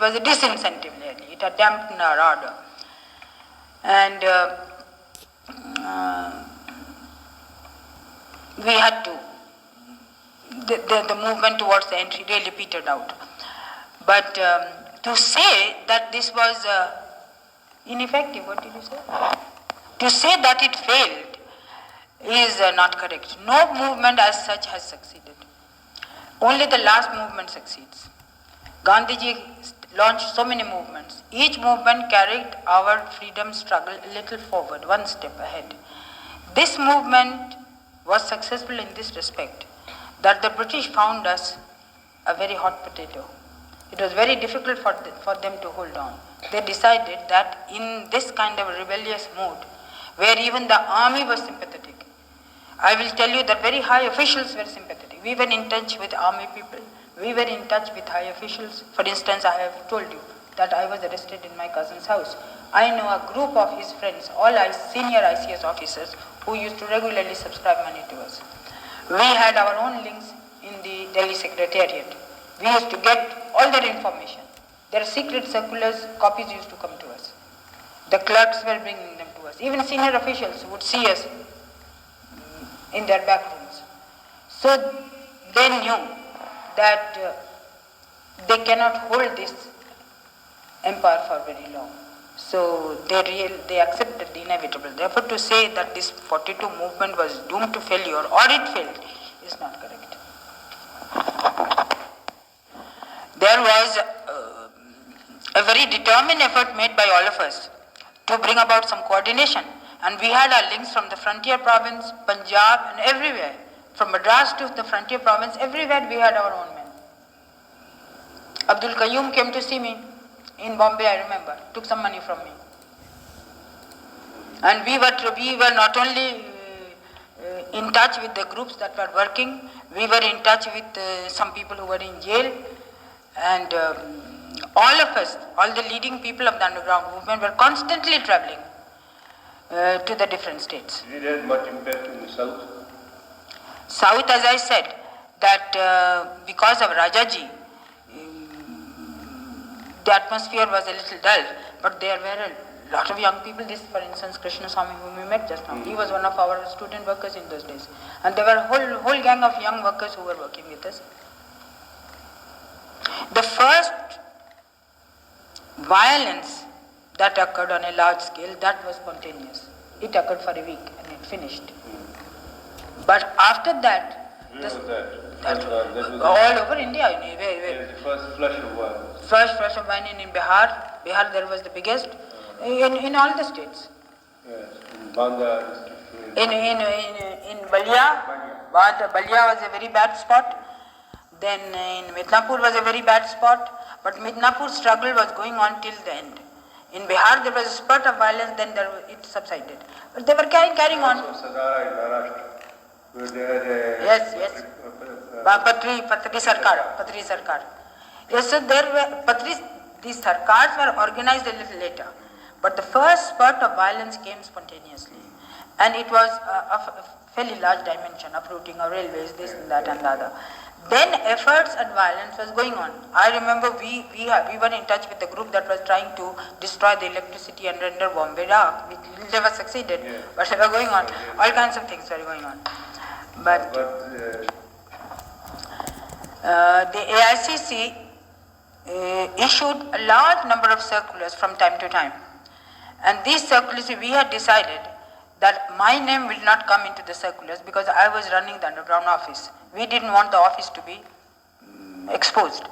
was a disincentive really. It had dampened our ardor. And we had to, the movement towards the entry really petered out. But to say that this was ineffective, what did you say? To say that it failed is not correct. No movement as such has succeeded. Only the last movement succeeds. Gandhiji launched so many movements. Each movement carried our freedom struggle a little forward, one step ahead. This movement was successful in this respect, that the British found us a very hot potato. It was very difficult for them to hold on. They decided that in this kind of rebellious mood, where even the army was sympathetic, I will tell you that very high officials were sympathetic. We were in touch with army people. We were in touch with high officials. For instance, I have told you that I was arrested in my cousin's house. I know a group of his friends, all senior ICS officers, who used to regularly subscribe money to us. We had our own links in the Delhi Secretariat. We used to get all their information. Their secret circulars, copies used to come to us. The clerks were bringing them to us. Even senior officials would see us in their back rooms. So they knew that they cannot hold this empire for very long. So they accepted the inevitable. Therefore, to say that this 42 movement was doomed to failure or it failed is not correct. There was a very determined effort made by all of us to bring about some coordination, and we had our links from the frontier province, Punjab, and everywhere. From Madras to the frontier province, everywhere we had our own men. Abdul Qayyum came to see me in Bombay, I remember, took some money from me. And we were not only in touch with the groups that were working, we were in touch with some people who were in jail, and all of us, all the leading people of the underground movement were constantly traveling to the different states. Did it have much impact in the south? South, as I said, that because of Rajaji, the atmosphere was a little dull, but there were a lot of young people. This, for instance, Krishna Swami, whom we met just now, he was one of our student workers in those days. And there were a whole gang of young workers who were working with us. The first violence that occurred on a large scale, that was spontaneous. It occurred for a week and it finished. But after that, all over India, The first flush of violence. Flush of violence in Bihar. Bihar, there was the biggest in all the states. Yes, in Banda district. In Balia, Balia was a very bad spot. Then in Midnapur was a very bad spot. But Midnapur's struggle was going on till the end. In Bihar, there was a spurt of violence, then it subsided. But they were carrying on. Also, Sadara in Maharashtra. Yes. Patri Sarkar. Yes, so these Sarkars were organized a little later. But the first spurt of violence came spontaneously. And it was of a fairly large dimension, uprooting of railways, this and that and the other. Then efforts at violence was going on. I remember we were in touch with the group that was trying to destroy the electricity and render Bombay dark. We never succeeded, but they were going on. All kinds of things were going on. But the AICC issued a large number of circulars from time to time. And these circulars, we had decided that my name will not come into the circulars because I was running the underground office. We didn't want the office to be exposed.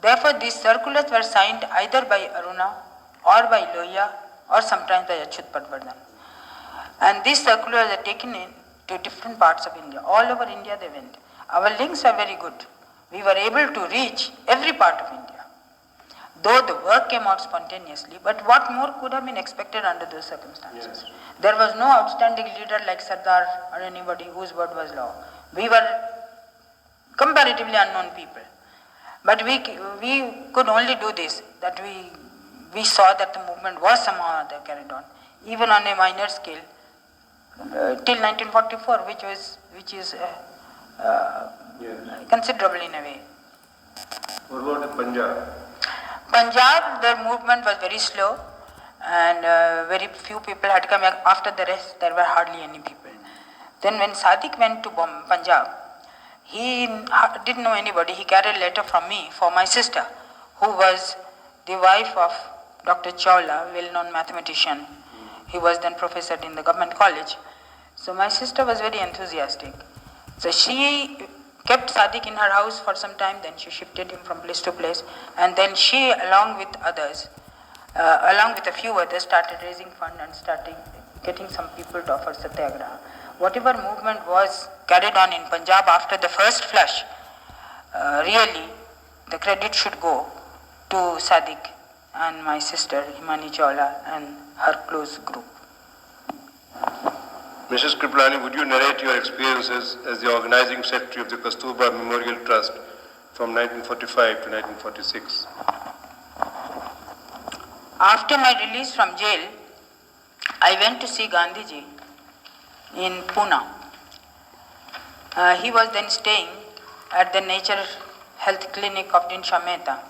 Therefore, these circulars were signed either by Aruna or by Loya or sometimes by Achyut Patwardhan. And these circulars are taken in to different parts of India. All over India they went. Our links are very good. We were able to reach every part of India. Though the work came out spontaneously, but what more could have been expected under those circumstances? Yes. There was no outstanding leader like Sardar or anybody whose word was law. We were comparatively unknown people. But we could only do this, that we saw that the movement was somehow or other carried on, even on a minor scale, till 1944, which is considerable in a way. What about in Punjab? Punjab, the movement was very slow, and very few people had come. After the rest, there were hardly any people. Then when Sadiq went to Punjab, he didn't know anybody. He carried a letter from me for my sister, who was the wife of Dr. Chawla, well-known mathematician. He was then professor in the government college. So my sister was very enthusiastic. So she kept Sadiq in her house for some time, then she shifted him from place to place, and then she, along with a few others, started raising funds and started getting some people to offer satyagraha. Whatever movement was carried on in Punjab after the first flush, really the credit should go to Sadiq and my sister Himani Chawla and her close group. Mrs. Kripalani, would you narrate your experiences as the organizing secretary of the Kasturba Memorial Trust from 1945 to 1946? After my release from jail, I went to see Gandhiji in Pune. He was then staying at the Nature Health Clinic of Dinsha Mehta.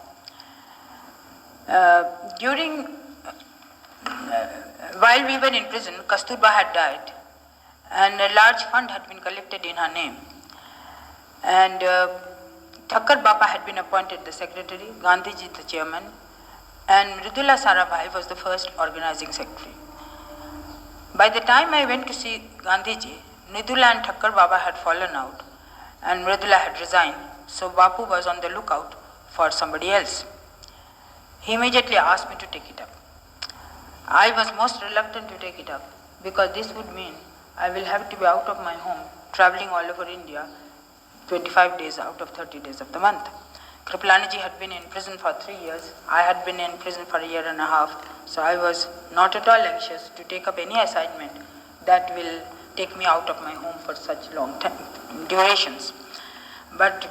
While we were in prison, Kasturba had died, and a large fund had been collected in her name. And Thakkar Bapa had been appointed the secretary, Gandhiji the chairman, and Mridula Sarabhai was the first organizing secretary. By the time I went to see Gandhiji, Mridula and Thakkar Baba had fallen out, and Mridula had resigned, so Bapu was on the lookout for somebody else. He immediately asked me to take it up. I was most reluctant to take it up because this would mean I will have to be out of my home, traveling all over India, 25 days out of 30 days of the month. Kripalani ji had been in prison for 3 years. I had been in prison for a year and a half. So I was not at all anxious to take up any assignment that will take me out of my home for such long time, durations. But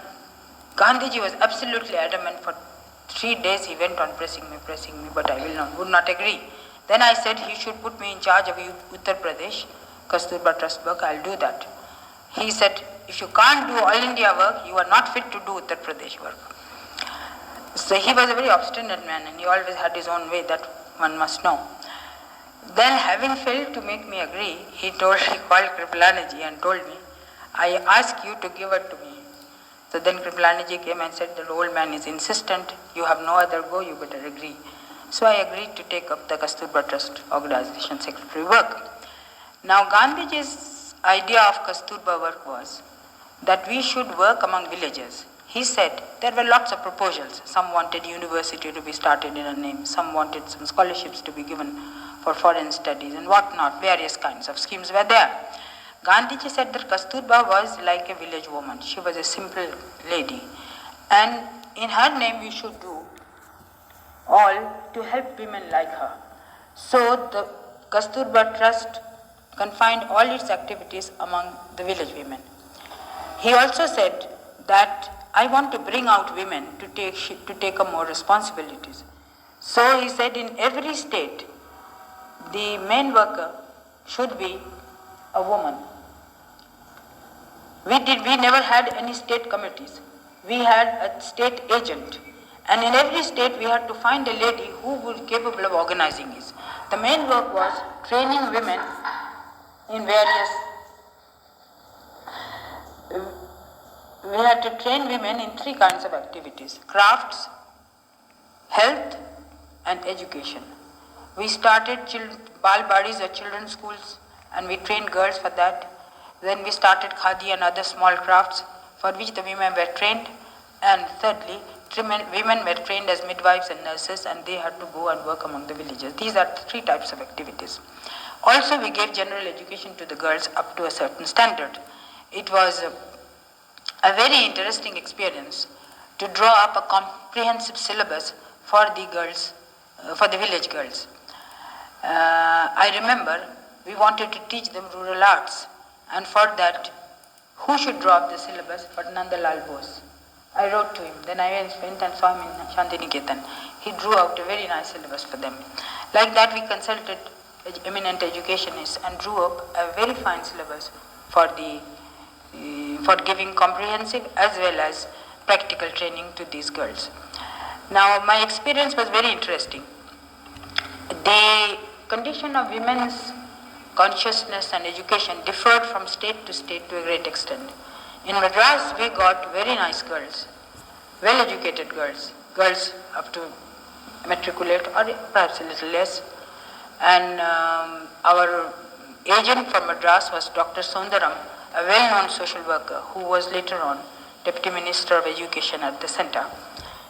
Gandhiji was absolutely adamant. For 3 days he went on pressing me, but I would not agree. Then I said he should put me in charge of Uttar Pradesh, Kasturba Trust work, I'll do that. He said, if you can't do all India work, you are not fit to do Uttar Pradesh work. So he was a very obstinate man and he always had his own way, that one must know. Then having failed to make me agree, he called Kripalani ji and told me, I ask you to give it to me. So then Kripalani ji came and said, the old man is insistent, you have no other go, you better agree. So I agreed to take up the Kasturba Trust organization secretary work. Now Gandhiji's idea of Kasturba work was that we should work among villages. He said there were lots of proposals. Some wanted university to be started in a name, some wanted some scholarships to be given for foreign studies and whatnot, various kinds of schemes were there. Gandhiji said that Kasturba was like a village woman. She was a simple lady. And in her name we should do all to help women like her. So the Kasturba Trust confined all its activities among the village women. He also said that I want to bring out women to take up more responsibilities. So he said in every state, the main worker should be a woman. We never had any state committees. We had a state agent. And in every state we had to find a lady who was capable of organizing this. The main work was training women in various, we had to train women in 3 kinds of activities: crafts, health and education. We started Bal Badis or children's schools and we trained girls for that. Then we started khadi and other small crafts for which the women were trained. And thirdly, women were trained as midwives and nurses and they had to go and work among the villages. These are the 3 types of activities. Also, we gave general education to the girls up to a certain standard. It was a very interesting experience to draw up a comprehensive syllabus for the girls, for the village girls. I remember we wanted to teach them rural arts, and for that, who should draw up the syllabus but Nandalal Bose. I wrote to him, then I went and saw him in Shantiniketan. He drew out a very nice syllabus for them. Like that, we consulted eminent educationists and drew up a very fine syllabus for giving comprehensive as well as practical training to these girls. Now, my experience was very interesting. The condition of women's consciousness and education differed from state to state to a great extent. In Madras, we got very nice girls, well-educated girls, girls up to matriculate or perhaps a little less. And our agent from Madras was Dr. Sundaram, a well-known social worker who was later on Deputy Minister of Education at the center.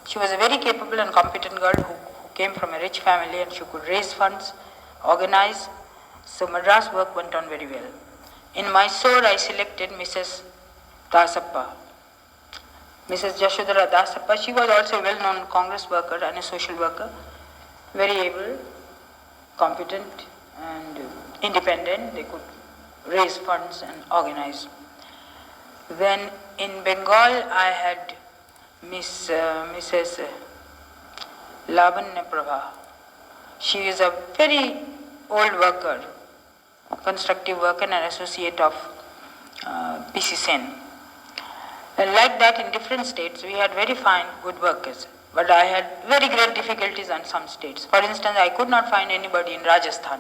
She was a very capable and competent girl who came from a rich family and she could raise funds, organize. So Madras work went on very well. In Mysore, I selected Mrs. Dasappa. Mrs. Jashodhara Dasappa, she was also a well-known Congress worker and a social worker, very able, competent and independent. They could raise funds and organize. Then in Bengal, I had Mrs. Lavanya Prabha. She is a very old worker, constructive worker and associate of P.C. Sen. And like that, in different states, we had very fine, good workers. But I had very great difficulties on some states. For instance, I could not find anybody in Rajasthan.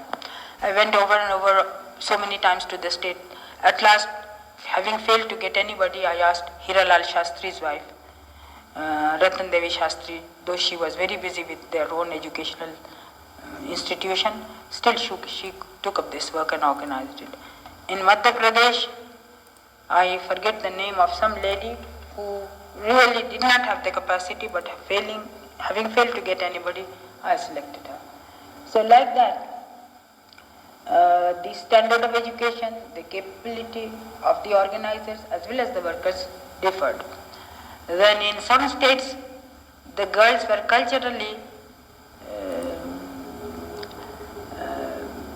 I went over and over so many times to the state. At last, having failed to get anybody, I asked Hiralal Shastri's wife, Ratan Devi Shastri, though she was very busy with their own educational institution, still she took up this work and organized it. In Madhya Pradesh, I forget the name of some lady who really did not have the capacity, but having failed to get anybody, I selected her. So like that, the standard of education, the capability of the organizers as well as the workers differed. Then in some states, the girls were culturally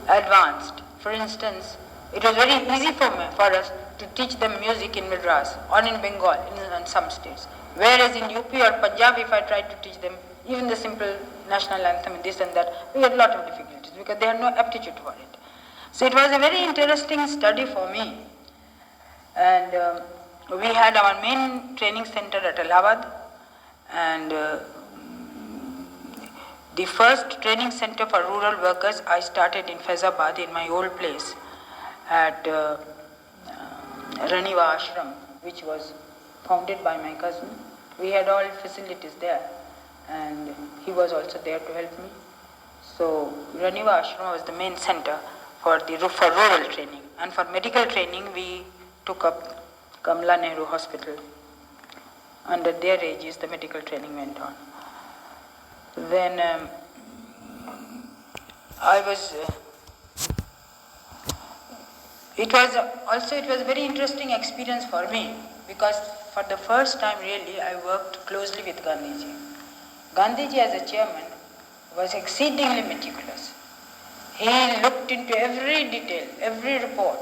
advanced. For instance, it was very easy for us to teach them music in Madras or in Bengal in some states. Whereas in UP or Punjab, if I tried to teach them even the simple national anthem and this and that, we had a lot of difficulties because they had no aptitude for it. So it was a very interesting study for me. And we had our main training center at Allahabad, and the first training center for rural workers I started in Faizabad, in my old place, at Raniva Ashram, which was founded by my cousin. We had all facilities there, and he was also there to help me. So Raniva Ashram was the main center for rural training, and for medical training we took up Kamala Nehru Hospital. Under their aegis, the medical training went on. Then it was a very interesting experience for me, because for the first time really I worked closely with Gandhiji. Gandhiji as a chairman was exceedingly meticulous. He looked into every detail, every report.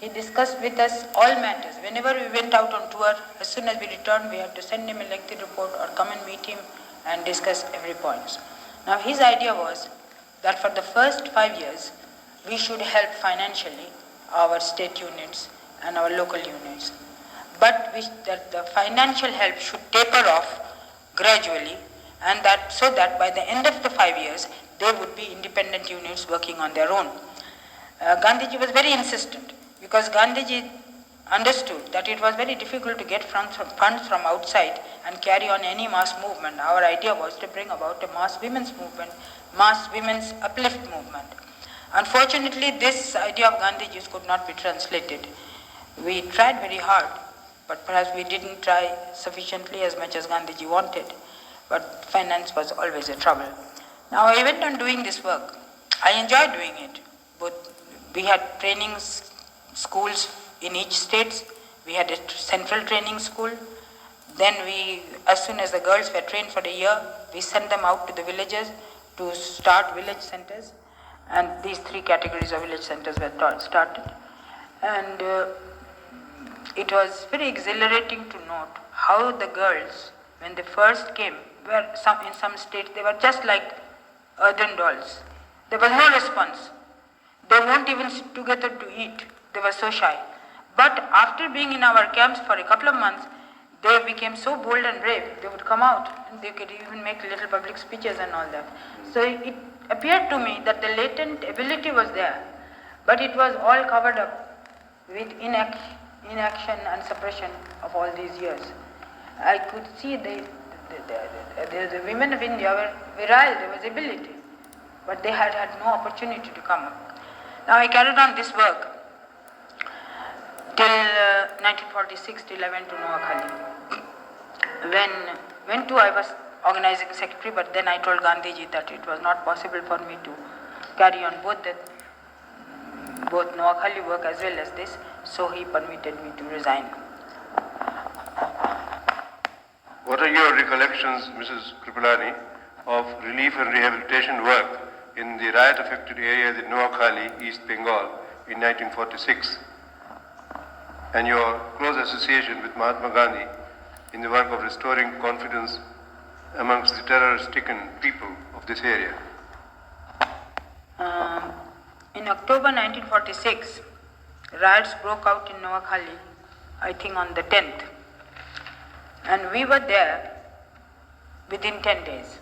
He discussed with us all matters. Whenever we went out on tour, as soon as we returned, we had to send him a lengthy report or come and meet him and discuss every point. Now his idea was that for the first 5 years, we should help financially our state units and our local units. But that the financial help should taper off gradually, and so that by the end of the 5 years, they would be independent units working on their own. Gandhiji was very insistent, because Gandhiji understood that it was very difficult to get funds from outside and carry on any mass movement. Our idea was to bring about a mass women's movement, mass women's uplift movement. Unfortunately, this idea of Gandhiji's could not be translated. We tried very hard, but perhaps we didn't try sufficiently as much as Gandhiji wanted. But finance was always a trouble. Now I went on doing this work. I enjoyed doing it. We had training schools in each state. We had a central training school. Then as soon as the girls were trained for a year, we sent them out to the villages to start village centers. And these 3 categories of village centers were started. And it was very exhilarating to note how the girls, when they first came, in some states they were just like earthen dolls. There was no response. They won't even sit together to eat. They were so shy. But after being in our camps for a couple of months, they became so bold and brave. They would come out and they could even make little public speeches and all that. So it appeared to me that the latent ability was there, but it was all covered up with inaction and suppression of all these years. I could see the women of India were virile, there was ability, but they had no opportunity to come up. Now I carried on this work till 1946, till I went to Noakhali. When I was organizing secretary, but then I told Gandhiji that it was not possible for me to carry on both Noakhali work as well as this, so he permitted me to resign. What are your recollections, Mrs. Kripalani, of relief and rehabilitation work in the riot-affected areas in Noakhali, East Bengal in 1946, and your close association with Mahatma Gandhi in the work of restoring confidence amongst the terror-stricken people of this area? In October 1946, riots broke out in Noakhali, I think on the 10th. and we were there within 10 days.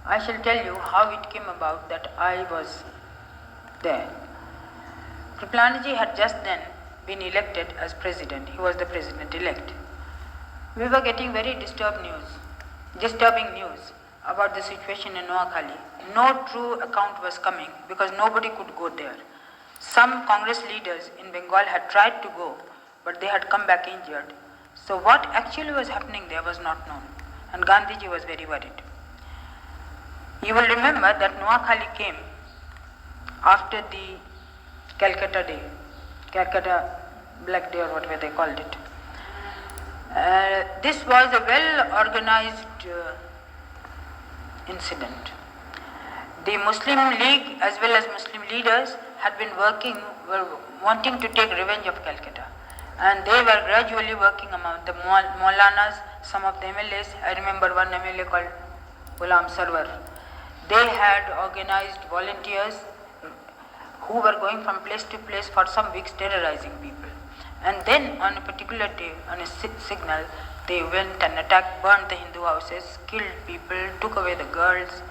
I shall tell you how it came about that I was there. Kripalani had just then been elected as president. He was the president-elect. We were getting very disturbing news about the situation in Noakhali. No true account was coming because nobody could go there. Some Congress leaders in Bengal had tried to go, but they had come back injured. So what actually was happening there was not known, and Gandhiji was very worried. You will remember that Noakhali came after the Calcutta Black Day or whatever they called it. This was a well-organized incident. The Muslim League as well as Muslim leaders had been were wanting to take revenge of Calcutta, and they were gradually working among the Maulanas, some of the MLAs. I remember one MLA called Ghulam Sarwar. They had organized volunteers who were going from place to place for some weeks terrorizing people. And then on a particular day, on a signal, they went and attacked, burned the Hindu houses, killed people, took away the girls,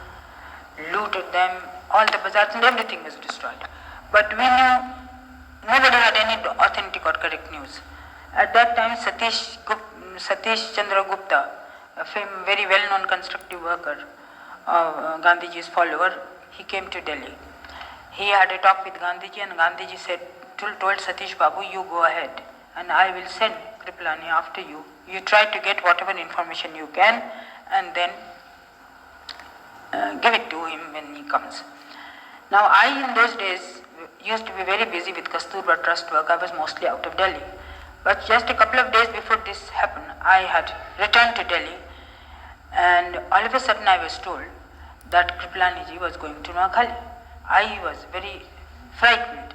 looted them, all the bazaars and everything was destroyed. But we knew nobody had any authentic or correct news. At that time, Satish Chandra Gupta, a very well-known constructive worker, Gandhiji's follower, he came to Delhi. He had a talk with Gandhiji, and Gandhiji told Satish Babu, you go ahead and I will send Kripalani after you. You try to get whatever information you can and then give it to him when he comes. Now I in those days used to be very busy with Kasturba Trust work. I was mostly out of Delhi. But just a couple of days before this happened, I had returned to Delhi, and all of a sudden I was told that Kripalani was going to Noakhali. I was very frightened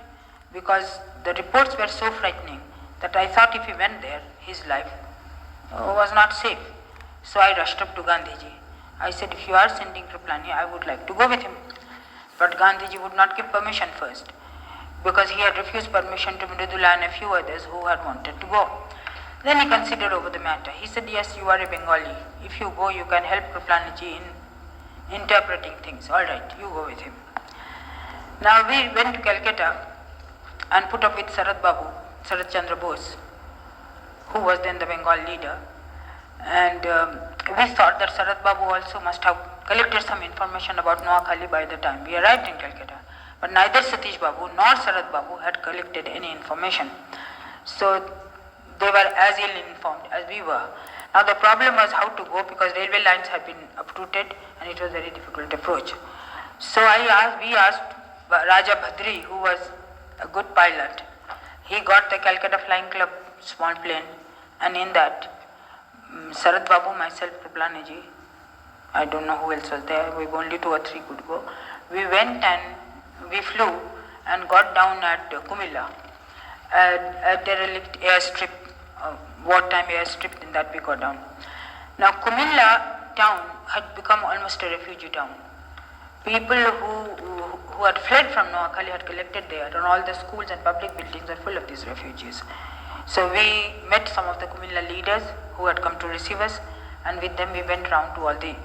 because the reports were so frightening that I thought if he went there, his life was not safe. So I rushed up to Gandhiji. I said, if you are sending Kripalani, I would like to go with him. But Gandhiji would not give permission first, because he had refused permission to Mridula and a few others who had wanted to go. Then he considered over the matter. He said, yes, you are a Bengali. If you go, you can help Kripalani in interpreting things. All right, you go with him. Now we went to Calcutta and put up with Sarat Chandra Bose, who was then the Bengal leader. And we thought that Sarat Babu also must have collected some information about Noakhali by the time we arrived in Calcutta. But neither Satish Babu nor Sarat Babu had collected any information. So they were as ill informed as we were. Now the problem was how to go, because railway lines had been uprooted and it was a very difficult approach. So we asked Raja Bhadri, who was a good pilot. He got the Calcutta Flying Club small plane, and in that Sarat Babu, myself, Kripalani, I don't know who else was there, we only 2 or 3 could go. We went and we flew and got down at Kumilla, a derelict airstrip, wartime airstrip, in that we got down. Now Kumilla town had become almost a refugee town. People who had fled from Noakhali had collected there, and all the schools and public buildings are full of these refugees. So we met some of the Kumilla leaders who had come to receive us, and with them we went round to all the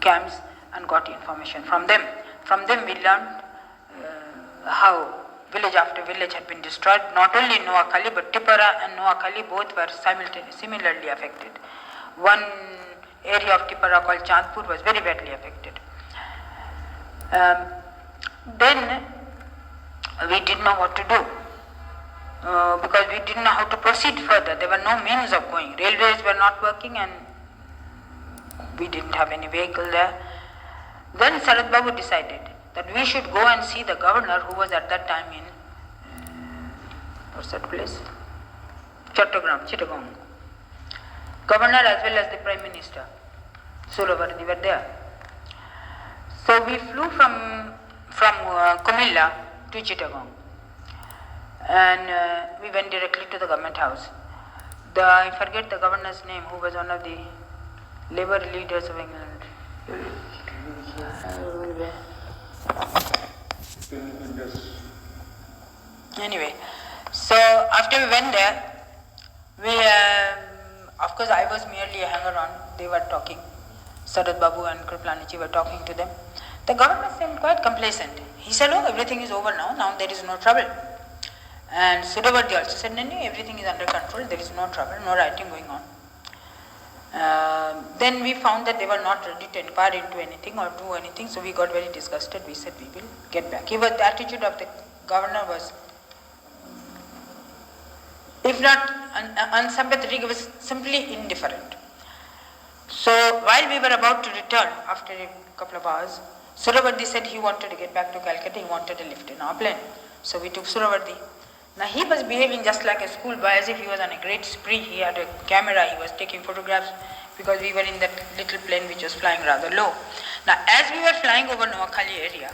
camps and got information from them. From them we learned how village after village had been destroyed. Not only Noakhali, but Tipara and Noakhali both were similarly affected. One area of Tipara called Chandpur was very badly affected. Then we didn't know what to do, because we didn't know how to proceed further. There were no means of going. Railways were not working and we didn't have any vehicle there. Then Sarat Babu decided that we should go and see the governor, who was at that time in, what's that place? Chittagong. Governor as well as the Prime Minister, Suravardi, were there. So we flew from Kumilla to Chittagong, and we went directly to the government house. I forget the governor's name, who was one of the labor leaders of England. Anyway, so after we went there, Of course, I was merely a hanger-on. They were talking. Sarat Babu and Kripalani were talking to them. The governor seemed quite complacent. He said, oh, everything is over now. Now there is no trouble. And Sudavardi also said, no, everything is under control. There is no trouble, no rioting going on. Then we found that they were not ready to inquire into anything or do anything, so we got very disgusted. We said, we will get back. The attitude of the governor was, if not unsympathetic, it was simply indifferent. So while we were about to return after a couple of hours, Suravardi said he wanted to get back to Calcutta, he wanted a lift in our plane. So we took Suravardi. Now he was behaving just like a schoolboy, as if he was on a great spree. He had a camera, he was taking photographs because we were in that little plane which was flying rather low. Now as we were flying over Noakhali area,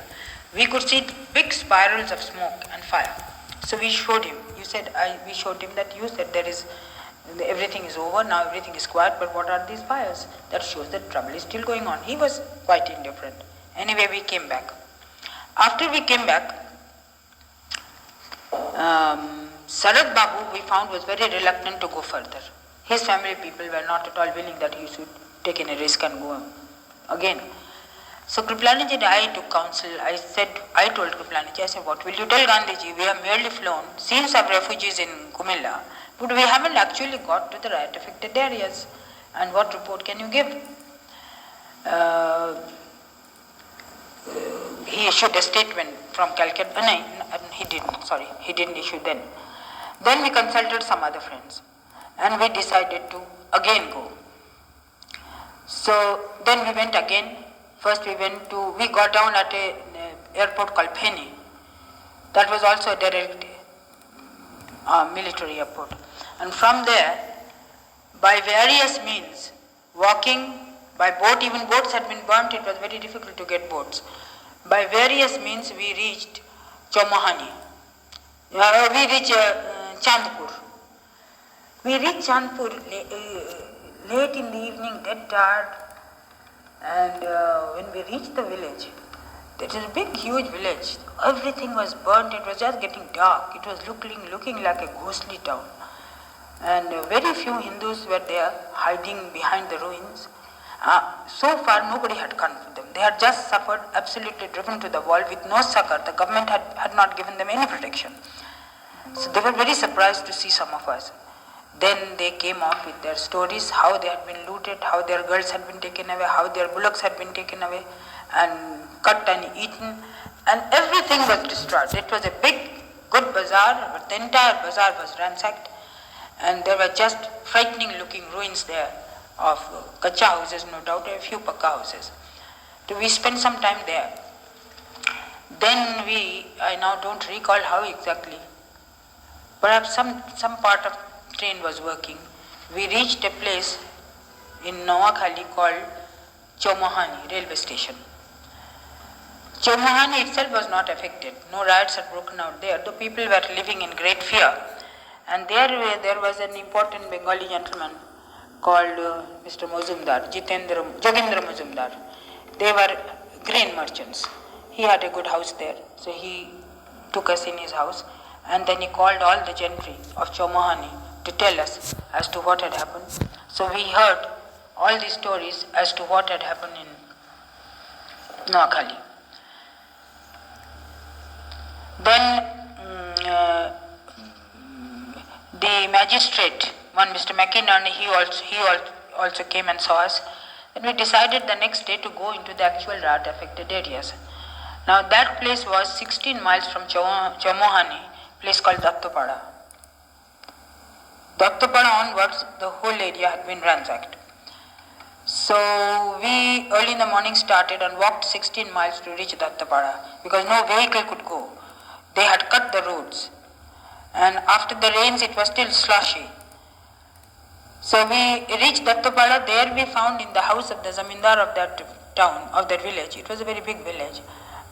we could see big spirals of smoke and fire. So we showed him, we showed him that you said everything is over, now everything is quiet, but what are these fires? That shows that trouble is still going on. He was quite indifferent. Anyway, we came back. After we came back, Sarat Babu, we found, was very reluctant to go further. His family people were not at all willing that he should take any risk and go again. So Kripalani and I took counsel. I told Kripalani, I said, what will you tell Gandhiji? We have merely flown scenes of refugees in Kumilla, but we haven't actually got to the riot affected areas. And what report can you give? He issued a statement from Calcutta. No, he didn't issue then. Then we consulted some other friends and we decided to again go. So then we went again. First we got down at an airport called Peni. That was also a direct military airport. And from there, by various means, walking, by boat, even boats had been burnt, it was very difficult to get boats. By various means we reached Chomahani. We reached Chandpur. We reached Chandpur late in the evening, dead tired. And when we reached the village, that is a big, huge village. Everything was burnt. It was just getting dark. It was looking like a ghostly town. And very few Hindus were there, hiding behind the ruins. So far, nobody had come to them. They had just suffered, absolutely driven to the wall with no succor. The government had not given them any protection. So they were very surprised to see some of us. Then they came out with their stories, how they had been looted, how their girls had been taken away, how their bullocks had been taken away and cut and eaten, and everything was destroyed. It was a big, good bazaar, but the entire bazaar was ransacked, and there were just frightening looking ruins there of kacha houses, no doubt, a few pakka houses. So we spent some time there. Then I now don't recall how exactly, perhaps some part of train was working. We reached a place in Noakhali called Chomahani railway station. Chomahani itself was not affected. No riots had broken out there, though people were living in great fear. And there was an important Bengali gentleman called Mr. Muzumdar, Jogendra Muzumdar. They were grain merchants. He had a good house there, so he took us in his house, and then he called all the gentry of Chomahani to tell us as to what had happened. So we heard all these stories as to what had happened in Noakhali. Then the magistrate, one Mr. McKinnon, he also came and saw us. Then we decided the next day to go into the actual riot affected areas. Now that place was 16 miles from Chomahani, place called Dattopada. Dattopada onwards, the whole area had been ransacked. So we early in the morning started and walked 16 miles to reach Dattopada because no vehicle could go. They had cut the roads, and after the rains it was still slushy. So we reached Dattopada. There we found in the house of the zamindar of that town, of that village, it was a very big village,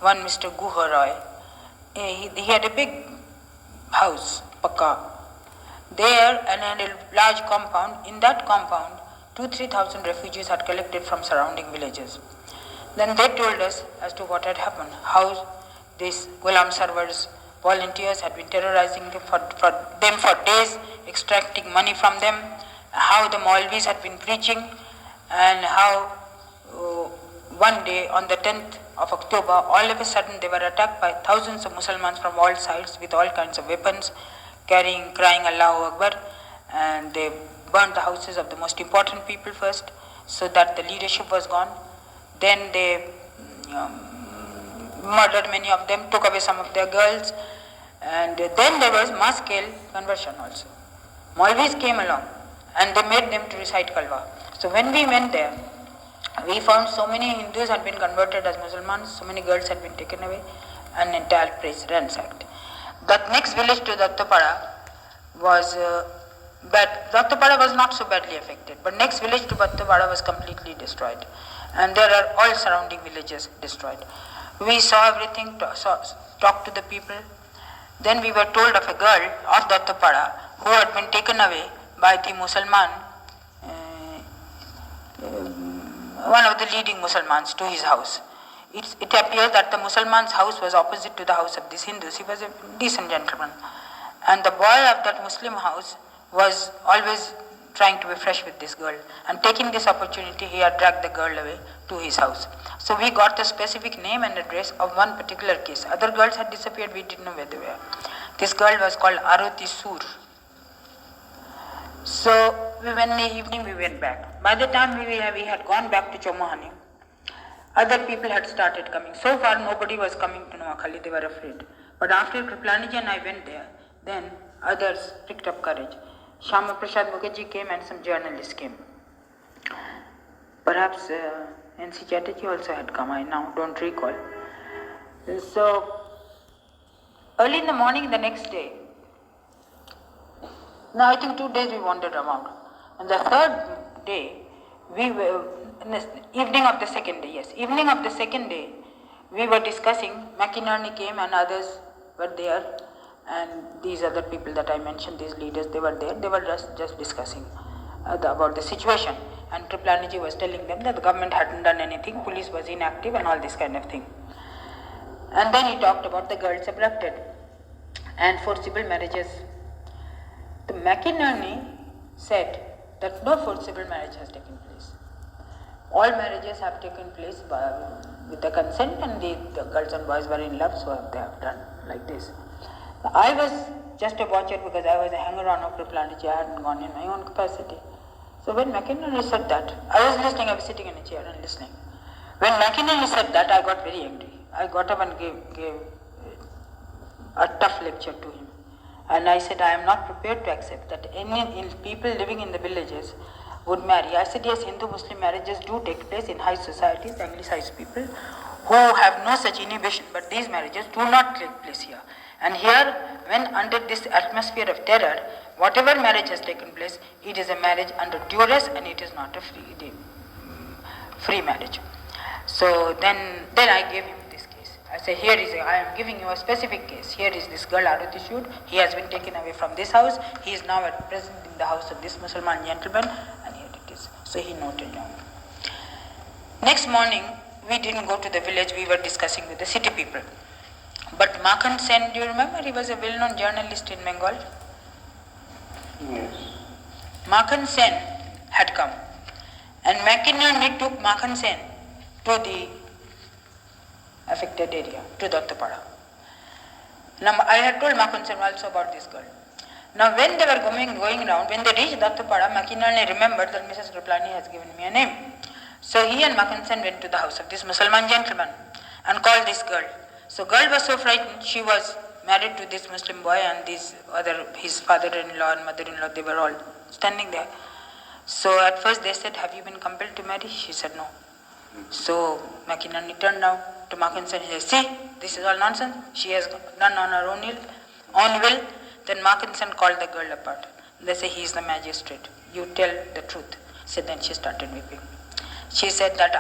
one Mr. Guha Roy. He had a big house, pakka, there, and had a large compound. In that compound, 2,000-3,000 refugees had collected from surrounding villages. Then they told us as to what had happened, how these Ghulam servers, volunteers, had been terrorizing them for days, extracting money from them, how the Maulvis had been preaching, and how one day on the 10th of October, all of a sudden they were attacked by thousands of Muslims from all sides with all kinds of weapons, crying Allahu Akbar, and they burned the houses of the most important people first, so that the leadership was gone. Then they murdered many of them, took away some of their girls, and then there was mass scale conversion also. Maulvis came along and they made them to recite Kalwa. So when we went there, we found so many Hindus had been converted as Muslims, so many girls had been taken away, and entire place ransacked. The next village to Dattapada was bad. Dattapada was not so badly affected, but next village to Dattapada was completely destroyed, and there are all surrounding villages destroyed. We saw everything, talked to the people. Then we were told of a girl of Dattapada who had been taken away by the Musalman, one of the leading Musalmans, to his house. It appears that the Musalman's house was opposite to the house of this Hindus. He was a decent gentleman. And the boy of that Muslim house was always trying to be fresh with this girl. And taking this opportunity, he had dragged the girl away to his house. So we got the specific name and address of one particular case. Other girls had disappeared, we didn't know where they were. This girl was called Aroti Sur. So when in the evening we went back. By the time we had gone back to Chomohani, other people had started coming. So far nobody was coming to Noakhali, they were afraid. But after Kripalani and I went there, then others picked up courage. Shama Prasad Mukherjee came and some journalists came. Perhaps N.C. Chatterjee also had come, I now don't recall. So early in the morning the next day, now I think 2 days we wandered around. On the third day, we were, in the evening of the second day, we were discussing, McInerney came and others were there, and these other people that I mentioned, these leaders, they were there, they were just discussing about the situation. And Kripalani was telling them that the government hadn't done anything, police was inactive and all this kind of thing. And then he talked about the girls abducted and forcible marriages. The McInerney said that no forcible marriage has taken place. All marriages have taken place with the consent, and the girls and boys were in love, so they have done like this. I was just a watcher because I was a hanger-on of Kripalani. I hadn't gone in my own capacity. So when McInerney said that, I was listening, I was sitting in a chair and listening. When McInerney said that, I got very angry. I got up and gave a tough lecture to him. And I said, I am not prepared to accept that any people living in the villages would marry. I said, yes, Hindu-Muslim marriages do take place in high societies, anglicized people, who have no such inhibition, but these marriages do not take place here. And here, when under this atmosphere of terror, whatever marriage has taken place, it is a marriage under duress and it is not a free marriage. So then I gave him this case. I said, I am giving you a specific case. Here is this girl, Arati Shud. He has been taken away from this house. He is now at present in the house of this Muslim gentleman, and here it is. So he noted down. Next morning, we didn't go to the village. We were discussing with the city people. But Makhan Sen, do you remember? He was a well-known journalist in Bengal. Yes. Makhan Sen had come. And McInerney took Makhan Sen to the affected area, to Dattapada. Now, I had told Makhan Sen also about this girl. Now, when they were going around, when they reached Dattapada, McInerney remembered that Mrs. Kripalani has given me a name. So he and Makhan Sen went to the house of this Muslim gentleman and called this girl. So girl was so frightened, she was married to this Muslim boy, and his father-in-law and mother-in-law, they were all standing there. So at first they said, have you been compelled to marry? She said no. So McInerney turned now to Makhan Sen and said, see, this is all nonsense. She has done on her own will. Then Makhan Sen called the girl apart. They say, he is the magistrate. You tell the truth. So then she started weeping. She said that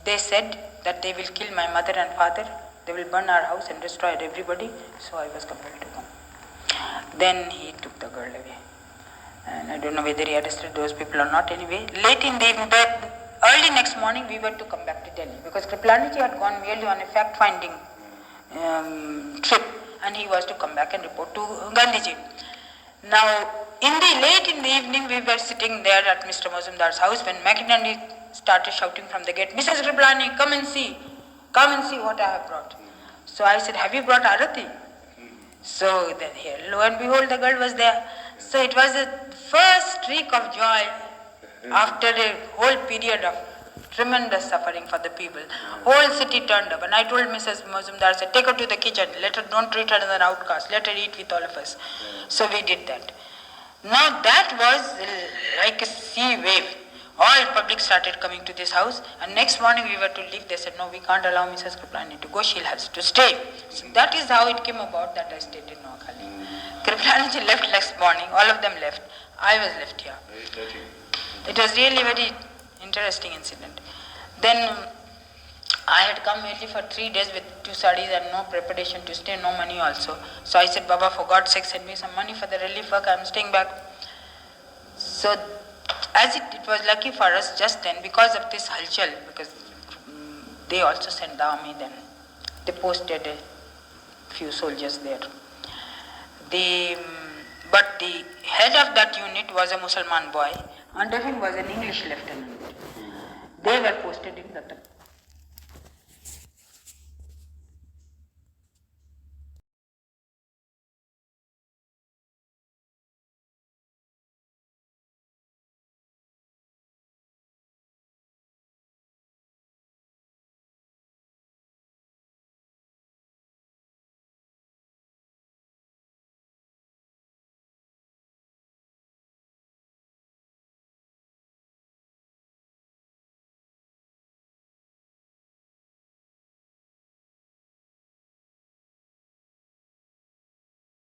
they said that they will kill my mother and father. They will burn our house and destroy everybody. So I was compelled to come. Then he took the girl away. And I don't know whether he arrested those people or not anyway. Late in the evening, early next morning, we were to come back to Delhi because Kripalani had gone merely on a fact-finding trip, and he was to come back and report to Gandhiji. Now, late in the evening, we were sitting there at Mr. Mazumdar's house when McInerney started shouting from the gate, Mrs. Kripalani, come and see what I have brought. So I said, have you brought Arati? So then here, lo and behold, the girl was there. So it was the first streak of joy after a whole period of tremendous suffering for the people. Whole city turned up, and I told Mrs. Mazumdar, said, take her to the kitchen, don't treat her as an outcast, let her eat with all of us. So we did that. Now that was like a sea wave. All public started coming to this house, and next morning we were to leave. They said, no, we can't allow Mrs. Kripalani to go, she'll have to stay. So that is how it came about that I stayed in Noakhali. Kripalani ji left next morning, all of them left. I was left here. It was really very interesting incident. Then I had come only for 3 days with 2 sarees and no preparation to stay, no money also. So I said, Baba, for God's sake, send me some money for the relief work, I am staying back. So as it was lucky for us just then, because of this halchal, because they also sent the army then. They posted a few soldiers there. But the head of that unit was a Mussalman boy. Under him was an English lieutenant. They were posted in the